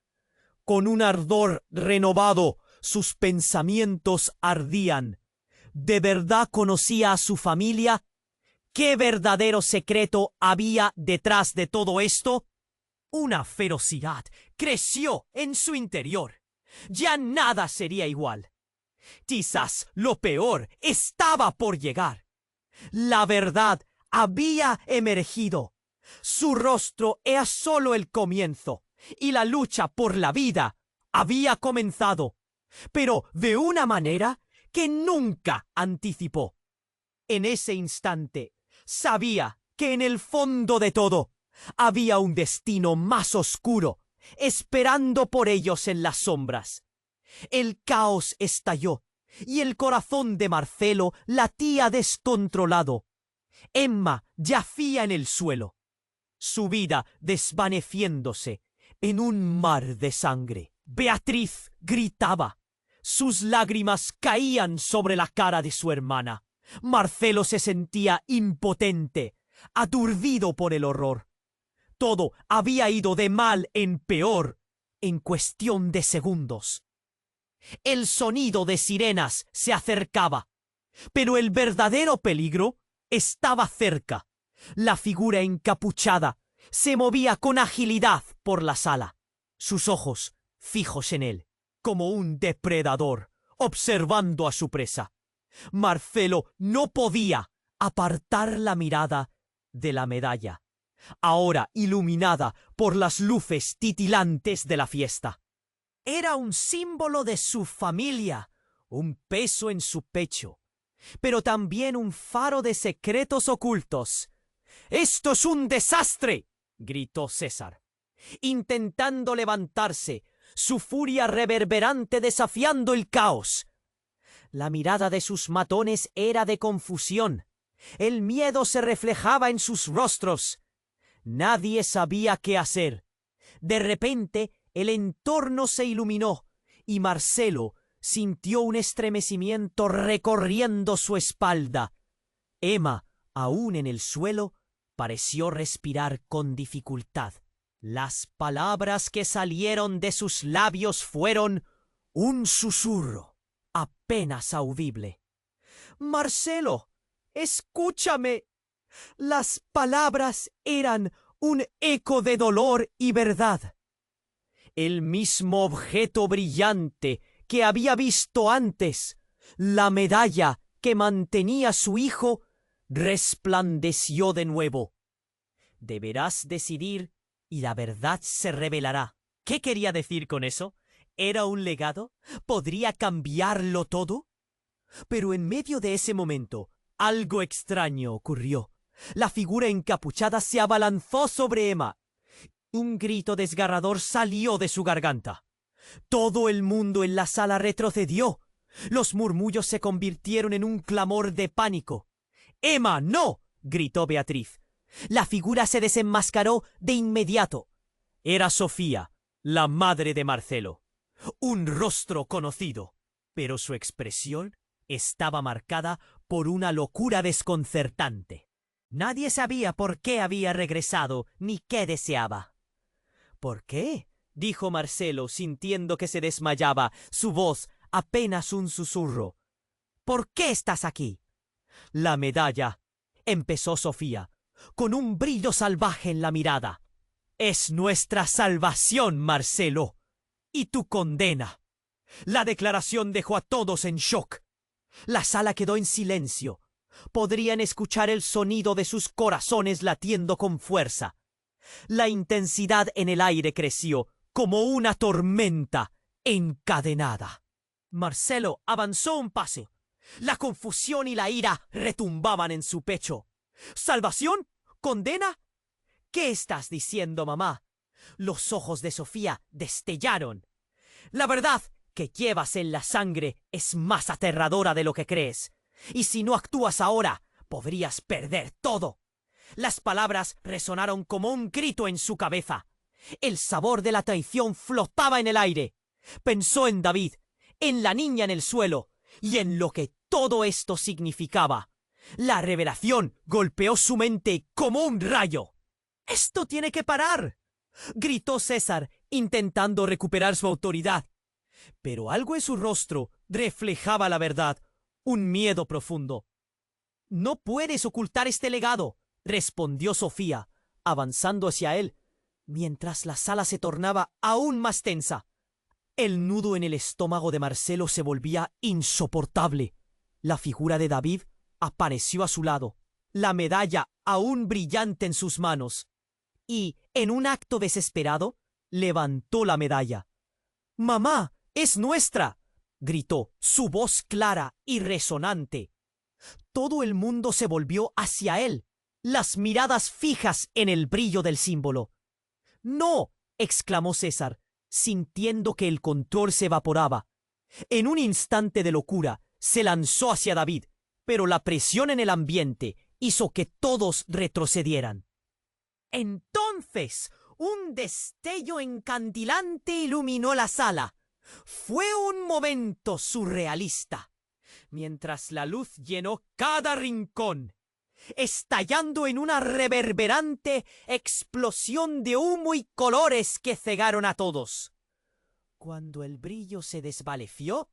Con un ardor renovado, sus pensamientos ardían. ¿De verdad conocía a su familia? ¿Qué verdadero secreto había detrás de todo esto? Una ferocidad creció en su interior. Ya nada sería igual. Quizás lo peor estaba por llegar. La verdad había emergido. Su rostro era solo el comienzo, y la lucha por la vida había comenzado, pero de una manera que nunca anticipó. En ese instante sabía que en el fondo de todo había un destino más oscuro, esperando por ellos en las sombras. El caos estalló, y el corazón de Marcelo latía descontrolado. Emma yacía en el suelo, su vida desvaneciéndose en un mar de sangre. Beatriz gritaba. Sus lágrimas caían sobre la cara de su hermana. Marcelo se sentía impotente, aturdido por el horror. Todo había ido de mal en peor en cuestión de segundos. El sonido de sirenas se acercaba, pero el verdadero peligro estaba cerca. La figura encapuchada se movía con agilidad por la sala, sus ojos fijos en él, como un depredador observando a su presa. Marcelo no podía apartar la mirada de la medalla, ahora iluminada por las luces titilantes de la fiesta. Era un símbolo de su familia, un peso en su pecho, pero también un faro de secretos ocultos. —¡Esto es un desastre! —gritó César, intentando levantarse, su furia reverberante desafiando el caos. La mirada de sus matones era de confusión. El miedo se reflejaba en sus rostros. Nadie sabía qué hacer. De repente, el entorno se iluminó y Marcelo sintió un estremecimiento recorriendo su espalda. Emma, aún en el suelo, pareció respirar con dificultad. Las palabras que salieron de sus labios fueron un susurro, apenas audible. —Marcelo, escúchame. Las palabras eran un eco de dolor y verdad. El mismo objeto brillante que había visto antes, la medalla que mantenía su hijo, resplandeció de nuevo. Deberás decidir y la verdad se revelará. ¿Qué quería decir con eso? ¿Era un legado? ¿Podría cambiarlo todo? Pero en medio de ese momento, algo extraño ocurrió. La figura encapuchada se abalanzó sobre Emma. Un grito desgarrador salió de su garganta. Todo el mundo en la sala retrocedió. Los murmullos se convirtieron en un clamor de pánico. «¡Emma, no!», gritó Beatriz. La figura se desenmascaró de inmediato. Era Sofía, la madre de Marcelo. Un rostro conocido, pero su expresión estaba marcada por una locura desconcertante. Nadie sabía por qué había regresado ni qué deseaba. «¿Por qué?», dijo Marcelo, sintiendo que se desmayaba, su voz apenas un susurro. «¿Por qué estás aquí?». «La medalla», empezó Sofía, con un brillo salvaje en la mirada. «Es nuestra salvación, Marcelo, y tu condena». La declaración dejó a todos en shock. La sala quedó en silencio. Podrían escuchar el sonido de sus corazones latiendo con fuerza. La intensidad en el aire creció como una tormenta encadenada. Marcelo avanzó un paso. La confusión y la ira retumbaban en su pecho. ¿Salvación? ¿Condena? ¿Qué estás diciendo, mamá? Los ojos de Sofía destellaron. La verdad que llevas en la sangre es más aterradora de lo que crees. Y si no actúas ahora, podrías perder todo. Las palabras resonaron como un grito en su cabeza. El sabor de la traición flotaba en el aire. Pensó en David, en la niña en el suelo, y en lo que todo esto significaba. La revelación golpeó su mente como un rayo. «¡Esto tiene que parar!», gritó César, intentando recuperar su autoridad. Pero algo en su rostro reflejaba la verdad, un miedo profundo. «No puedes ocultar este legado», respondió Sofía, avanzando hacia él, mientras la sala se tornaba aún más tensa. El nudo en el estómago de Marcelo se volvía insoportable. La figura de David apareció a su lado, la medalla aún brillante en sus manos, y, en un acto desesperado, levantó la medalla. «¡Mamá, es nuestra!», gritó, su voz clara y resonante. Todo el mundo se volvió hacia él, las miradas fijas en el brillo del símbolo. «¡No!», exclamó César, sintiendo que el control se evaporaba. En un instante de locura, se lanzó hacia David, pero la presión en el ambiente hizo que todos retrocedieran. Entonces, un destello encandilante iluminó la sala. Fue un momento surrealista, mientras la luz llenó cada rincón, estallando en una reverberante explosión de humo y colores que cegaron a todos. Cuando el brillo se desvaneció,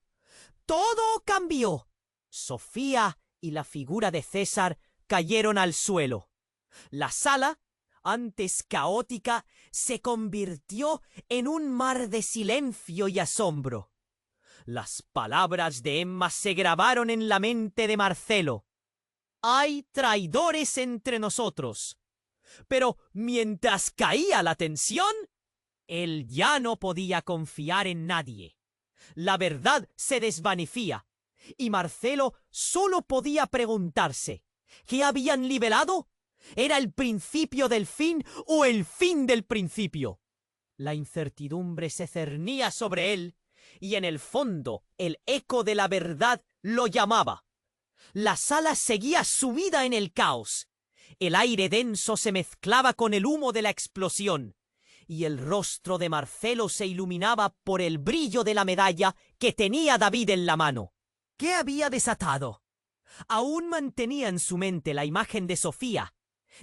todo cambió. Sofía y la figura de César cayeron al suelo. La sala, antes caótica, se convirtió en un mar de silencio y asombro. Las palabras de Emma se grabaron en la mente de Marcelo. «Hay traidores entre nosotros». Pero mientras caía la tensión, él ya no podía confiar en nadie. La verdad se desvanecía, y Marcelo solo podía preguntarse: ¿qué habían liberado? ¿Era el principio del fin o el fin del principio? La incertidumbre se cernía sobre él, y en el fondo el eco de la verdad lo llamaba. La sala seguía sumida en el caos. El aire denso se mezclaba con el humo de la explosión, y el rostro de Marcelo se iluminaba por el brillo de la medalla que tenía David en la mano. ¿Qué había desatado? Aún mantenía en su mente la imagen de Sofía,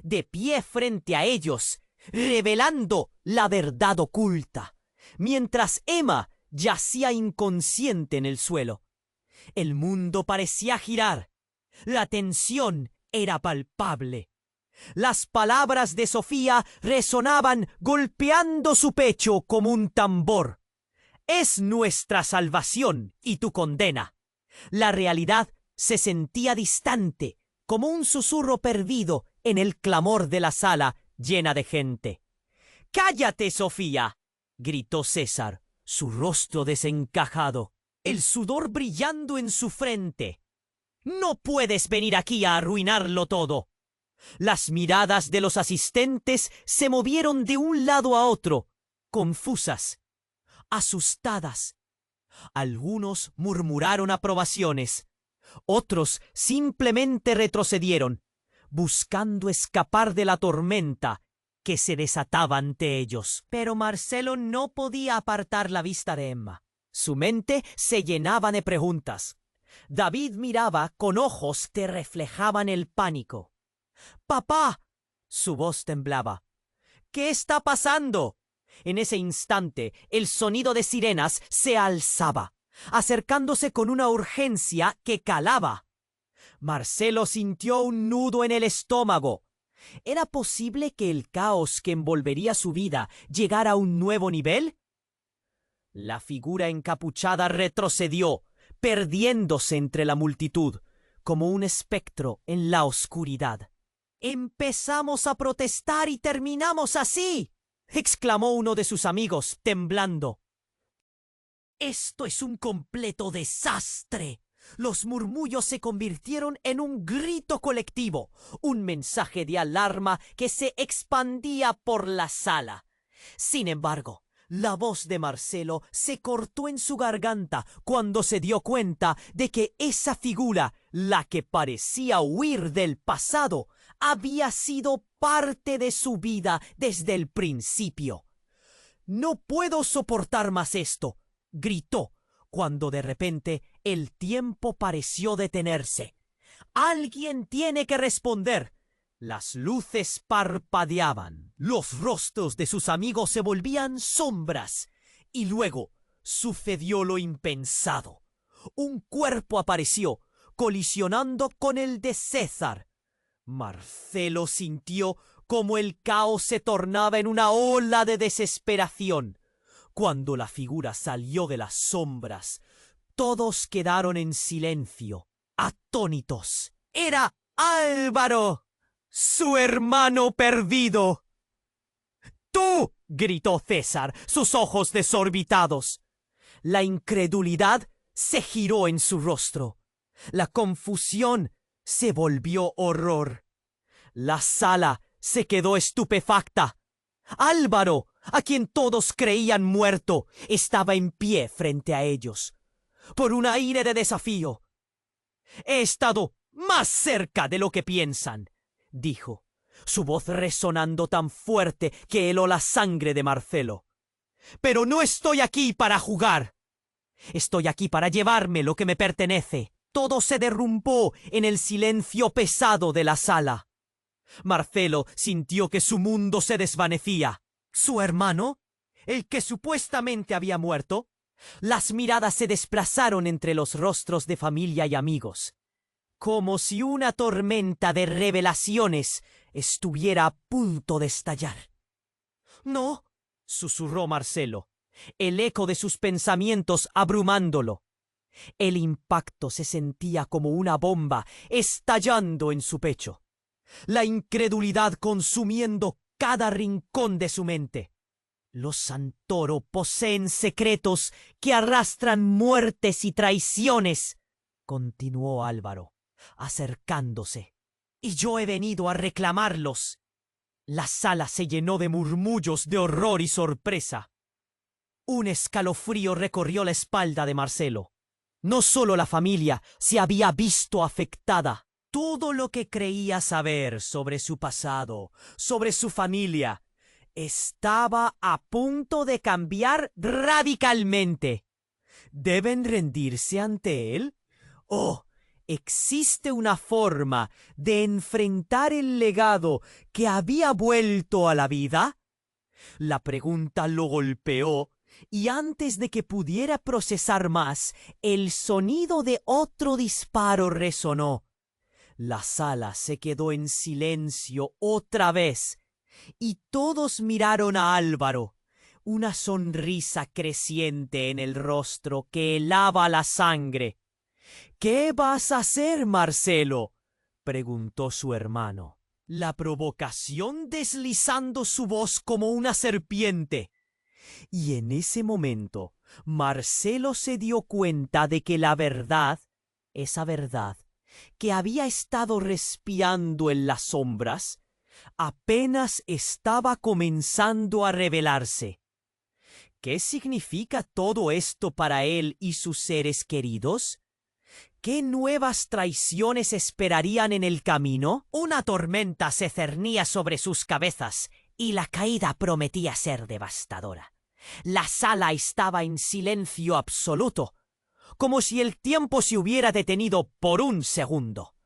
de pie frente a ellos, revelando la verdad oculta, mientras Emma yacía inconsciente en el suelo. El mundo parecía girar. La tensión era palpable. Las palabras de Sofía resonaban golpeando su pecho como un tambor. «Es nuestra salvación y tu condena». La realidad se sentía distante, como un susurro perdido en el clamor de la sala llena de gente. —¡Cállate, Sofía! —gritó César, su rostro desencajado, el sudor brillando en su frente. —No puedes venir aquí a arruinarlo todo. Las miradas de los asistentes se movieron de un lado a otro, confusas, asustadas. Algunos murmuraron aprobaciones, otros simplemente retrocedieron, buscando escapar de la tormenta que se desataba ante ellos. Pero Marcelo no podía apartar la vista de Emma. Su mente se llenaba de preguntas. David miraba con ojos que reflejaban el pánico. —¡Papá! Su voz temblaba. —¿Qué está pasando? En ese instante, el sonido de sirenas se alzaba, acercándose con una urgencia que calaba. Marcelo sintió un nudo en el estómago. ¿Era posible que el caos que envolvería su vida llegara a un nuevo nivel? La figura encapuchada retrocedió, perdiéndose entre la multitud, como un espectro en la oscuridad. —Empezamos a protestar y terminamos así —exclamó uno de sus amigos, temblando. —Esto es un completo desastre. Los murmullos se convirtieron en un grito colectivo, un mensaje de alarma que se expandía por la sala. Sin embargo, la voz de Marcelo se cortó en su garganta cuando se dio cuenta de que esa figura, la que parecía huir del pasado, había sido parte de su vida desde el principio. —No puedo soportar más esto —gritó, cuando de repente el tiempo pareció detenerse. —¡Alguien tiene que responder! Las luces parpadeaban, los rostros de sus amigos se volvían sombras, y luego sucedió lo impensado. Un cuerpo apareció, colisionando con el de César. Marcelo sintió como el caos se tornaba en una ola de desesperación. Cuando la figura salió de las sombras, todos quedaron en silencio, atónitos. ¡Era Álvaro, su hermano perdido! ¡Tú! —gritó César, sus ojos desorbitados. La incredulidad se giró en su rostro. La confusión se volvió horror. La sala se quedó estupefacta. Álvaro, a quien todos creían muerto, estaba en pie frente a ellos, por un aire de desafío. —He estado más cerca de lo que piensan —dijo, su voz resonando tan fuerte que heló la sangre de Marcelo—. Pero no estoy aquí para jugar. Estoy aquí para llevarme lo que me pertenece. Todo se derrumbó en el silencio pesado de la sala. Marcelo sintió que su mundo se desvanecía. ¿Su hermano? ¿El que supuestamente había muerto? Las miradas se desplazaron entre los rostros de familia y amigos, como si una tormenta de revelaciones estuviera a punto de estallar. —No —susurró Marcelo, el eco de sus pensamientos abrumándolo. El impacto se sentía como una bomba estallando en su pecho, la incredulidad consumiendo cada rincón de su mente. Los Santoro poseen secretos que arrastran muertes y traiciones, continuó Álvaro, acercándose. Y yo he venido a reclamarlos. La sala se llenó de murmullos de horror y sorpresa. Un escalofrío recorrió la espalda de Marcelo. No solo la familia se había visto afectada. Todo lo que creía saber sobre su pasado, sobre su familia, estaba a punto de cambiar radicalmente. ¿Deben rendirse ante él? ¿O existe una forma de enfrentar el legado que había vuelto a la vida? La pregunta lo golpeó, y antes de que pudiera procesar más, el sonido de otro disparo resonó. La sala se quedó en silencio otra vez, y todos miraron a Álvaro, una sonrisa creciente en el rostro que helaba la sangre. —¿Qué vas a hacer, Marcelo? —preguntó su hermano. la provocación deslizando su voz como una serpiente. Y en ese momento, Marcelo se dio cuenta de que la verdad, esa verdad, que había estado respirando en las sombras, apenas estaba comenzando a revelarse. ¿Qué significa todo esto para él y sus seres queridos? ¿Qué nuevas traiciones esperarían en el camino? Una tormenta se cernía sobre sus cabezas y la caída prometía ser devastadora. La sala estaba en silencio absoluto, como si el tiempo se hubiera detenido por un segundo.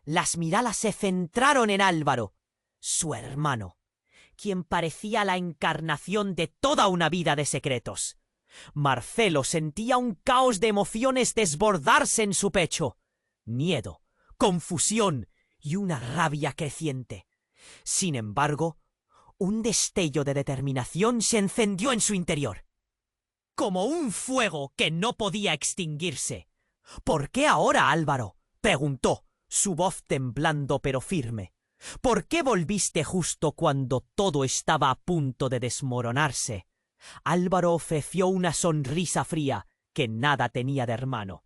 Las miradas se centraron en Álvaro, su hermano, quien parecía la encarnación de toda una vida de secretos. Marcelo sentía un caos de emociones desbordarse en su pecho. Miedo, confusión y una rabia creciente. Sin embargo, un destello de determinación se encendió en su interior, como un fuego que no podía extinguirse. ¿Por qué ahora, Álvaro?, preguntó, su voz temblando pero firme. ¿Por qué volviste justo cuando todo estaba a punto de desmoronarse? Álvaro ofreció una sonrisa fría que nada tenía de hermano.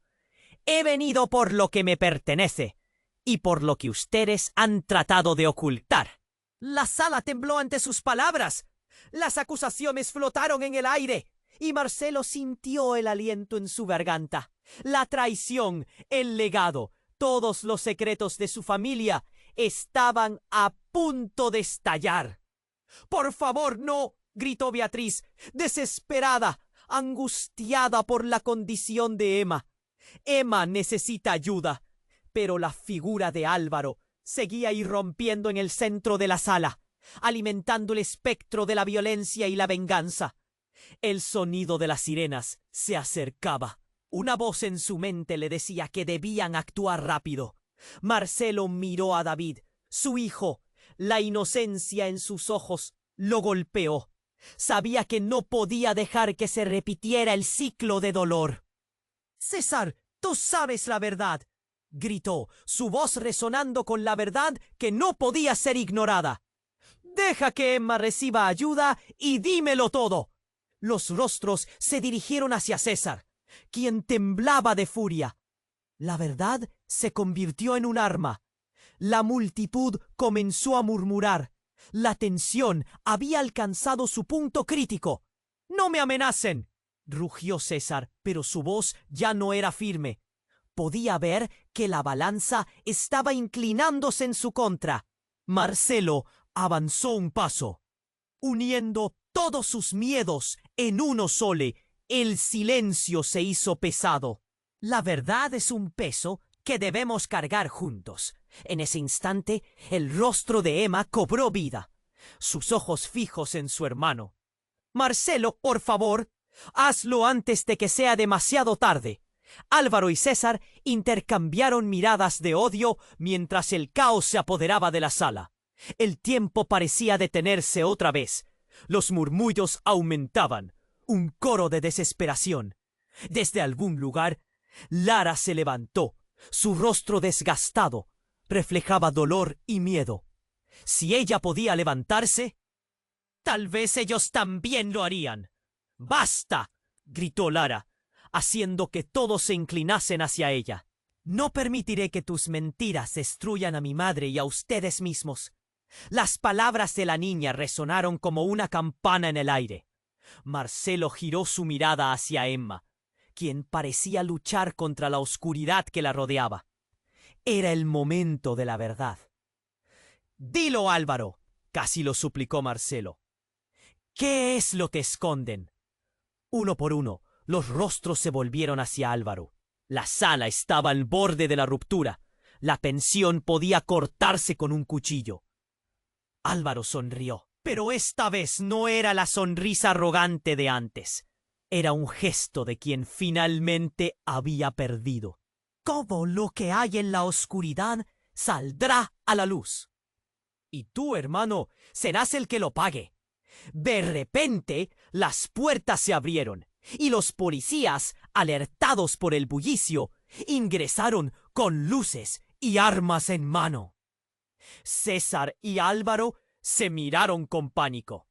He venido por lo que me pertenece y por lo que ustedes han tratado de ocultar. La sala tembló ante sus palabras. Las acusaciones flotaron en el aire y Marcelo sintió el aliento en su garganta. La traición, el legado, todos los secretos de su familia estaban a punto de estallar. «¡Por favor, no!», gritó Beatriz, desesperada, angustiada por la condición de Emma. Emma necesita ayuda, pero la figura de Álvaro seguía irrompiendo en el centro de la sala, alimentando el espectro de la violencia y la venganza. El sonido de las sirenas se acercaba. Una voz en su mente le decía que debían actuar rápido. Marcelo miró a David, su hijo. La inocencia en sus ojos lo golpeó. Sabía que no podía dejar que se repitiera el ciclo de dolor. «César, tú sabes la verdad», gritó, su voz resonando con la verdad que no podía ser ignorada. «Deja que Emma reciba ayuda y dímelo todo». Los rostros se dirigieron hacia César, quien temblaba de furia. La verdad se convirtió en un arma. La multitud comenzó a murmurar. La tensión había alcanzado su punto crítico. «¡No me amenacen!», rugió César, pero su voz ya no era firme. Podía ver que la balanza estaba inclinándose en su contra. Marcelo avanzó un paso, uniendo todos sus miedos en uno solo. El silencio se hizo pesado. La verdad es un peso que debemos cargar juntos. En ese instante, el rostro de Emma cobró vida, sus ojos fijos en su hermano. «Marcelo, por favor, hazlo antes de que sea demasiado tarde». Álvaro y César intercambiaron miradas de odio mientras el caos se apoderaba de la sala. El tiempo parecía detenerse otra vez. Los murmullos aumentaban, un coro de desesperación. Desde algún lugar, Lara se levantó. Su rostro desgastado reflejaba dolor y miedo. Si ella podía levantarse, tal vez ellos también lo harían. «¡Basta!», gritó Lara, haciendo que todos se inclinasen hacia ella. «No permitiré que tus mentiras destruyan a mi madre y a ustedes mismos». Las palabras de la niña resonaron como una campana en el aire. Marcelo giró su mirada hacia Emma, quien parecía luchar contra la oscuridad que la rodeaba. Era el momento de la verdad. «Dilo, Álvaro», casi lo suplicó Marcelo. «¿Qué es lo que esconden?». Uno por uno, los rostros se volvieron hacia Álvaro. La sala estaba al borde de la ruptura. La tensión podía cortarse con un cuchillo. Álvaro sonrió, pero esta vez no era la sonrisa arrogante de antes. Era un gesto de quien finalmente había perdido. «Todo lo que hay en la oscuridad saldrá a la luz. Y tú, hermano, serás el que lo pague». De repente, las puertas se abrieron y los policías, alertados por el bullicio, ingresaron con luces y armas en mano. César y Álvaro se miraron con pánico.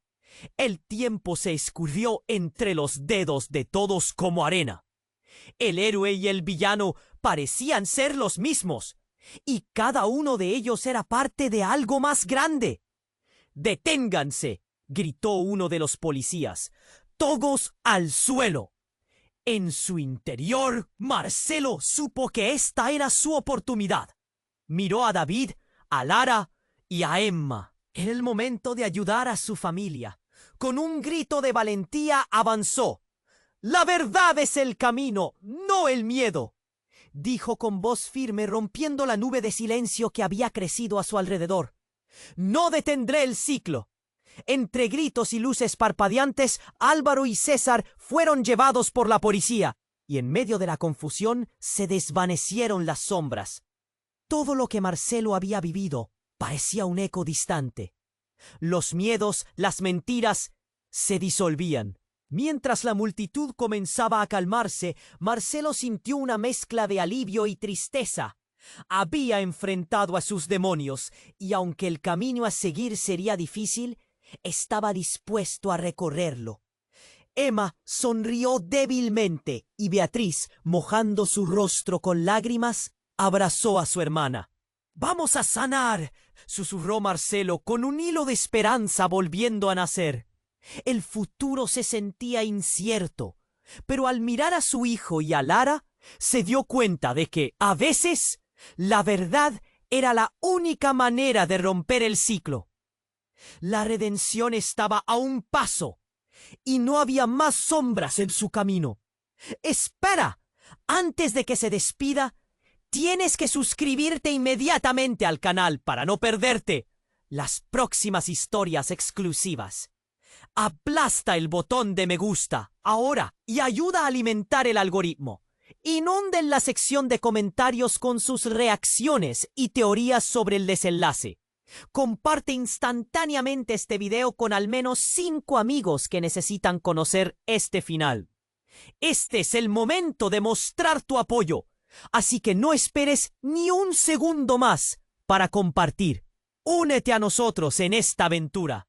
El tiempo se escurrió entre los dedos de todos como arena. El héroe y el villano parecían ser los mismos, y cada uno de ellos era parte de algo más grande. «¡Deténganse!», gritó uno de los policías. «¡Todos al suelo!». En su interior, Marcelo supo que esta era su oportunidad. Miró a David, a Lara y a Emma. Era el momento de ayudar a su familia. Con un grito de valentía avanzó. «La verdad es el camino, no el miedo», dijo con voz firme, rompiendo la nube de silencio que había crecido a su alrededor. «No detendré el ciclo». Entre gritos y luces parpadeantes, Álvaro y César fueron llevados por la policía, y en medio de la confusión se desvanecieron las sombras. Todo lo que Marcelo había vivido parecía un eco distante. Los miedos, las mentiras, se disolvían. Mientras la multitud comenzaba a calmarse, Marcelo sintió una mezcla de alivio y tristeza. Había enfrentado a sus demonios, y aunque el camino a seguir sería difícil, estaba dispuesto a recorrerlo. Emma sonrió débilmente y Beatriz, mojando su rostro con lágrimas, abrazó a su hermana. «Vamos a sanar», susurró Marcelo con un hilo de esperanza volviendo a nacer. El futuro se sentía incierto, pero al mirar a su hijo y a Lara, se dio cuenta de que, a veces, la verdad era la única manera de romper el ciclo. La redención estaba a un paso, y no había más sombras en su camino. «Espera, antes de que se despida, tienes que suscribirte inmediatamente al canal para no perderte las próximas historias exclusivas. Aplasta el botón de me gusta ahora y ayuda a alimentar el algoritmo. Inunden la sección de comentarios con sus reacciones y teorías sobre el desenlace. Comparte instantáneamente este video con al menos 5 amigos que necesitan conocer este final. Este es el momento de mostrar tu apoyo, así que no esperes ni un segundo más para compartir. Únete a nosotros en esta aventura.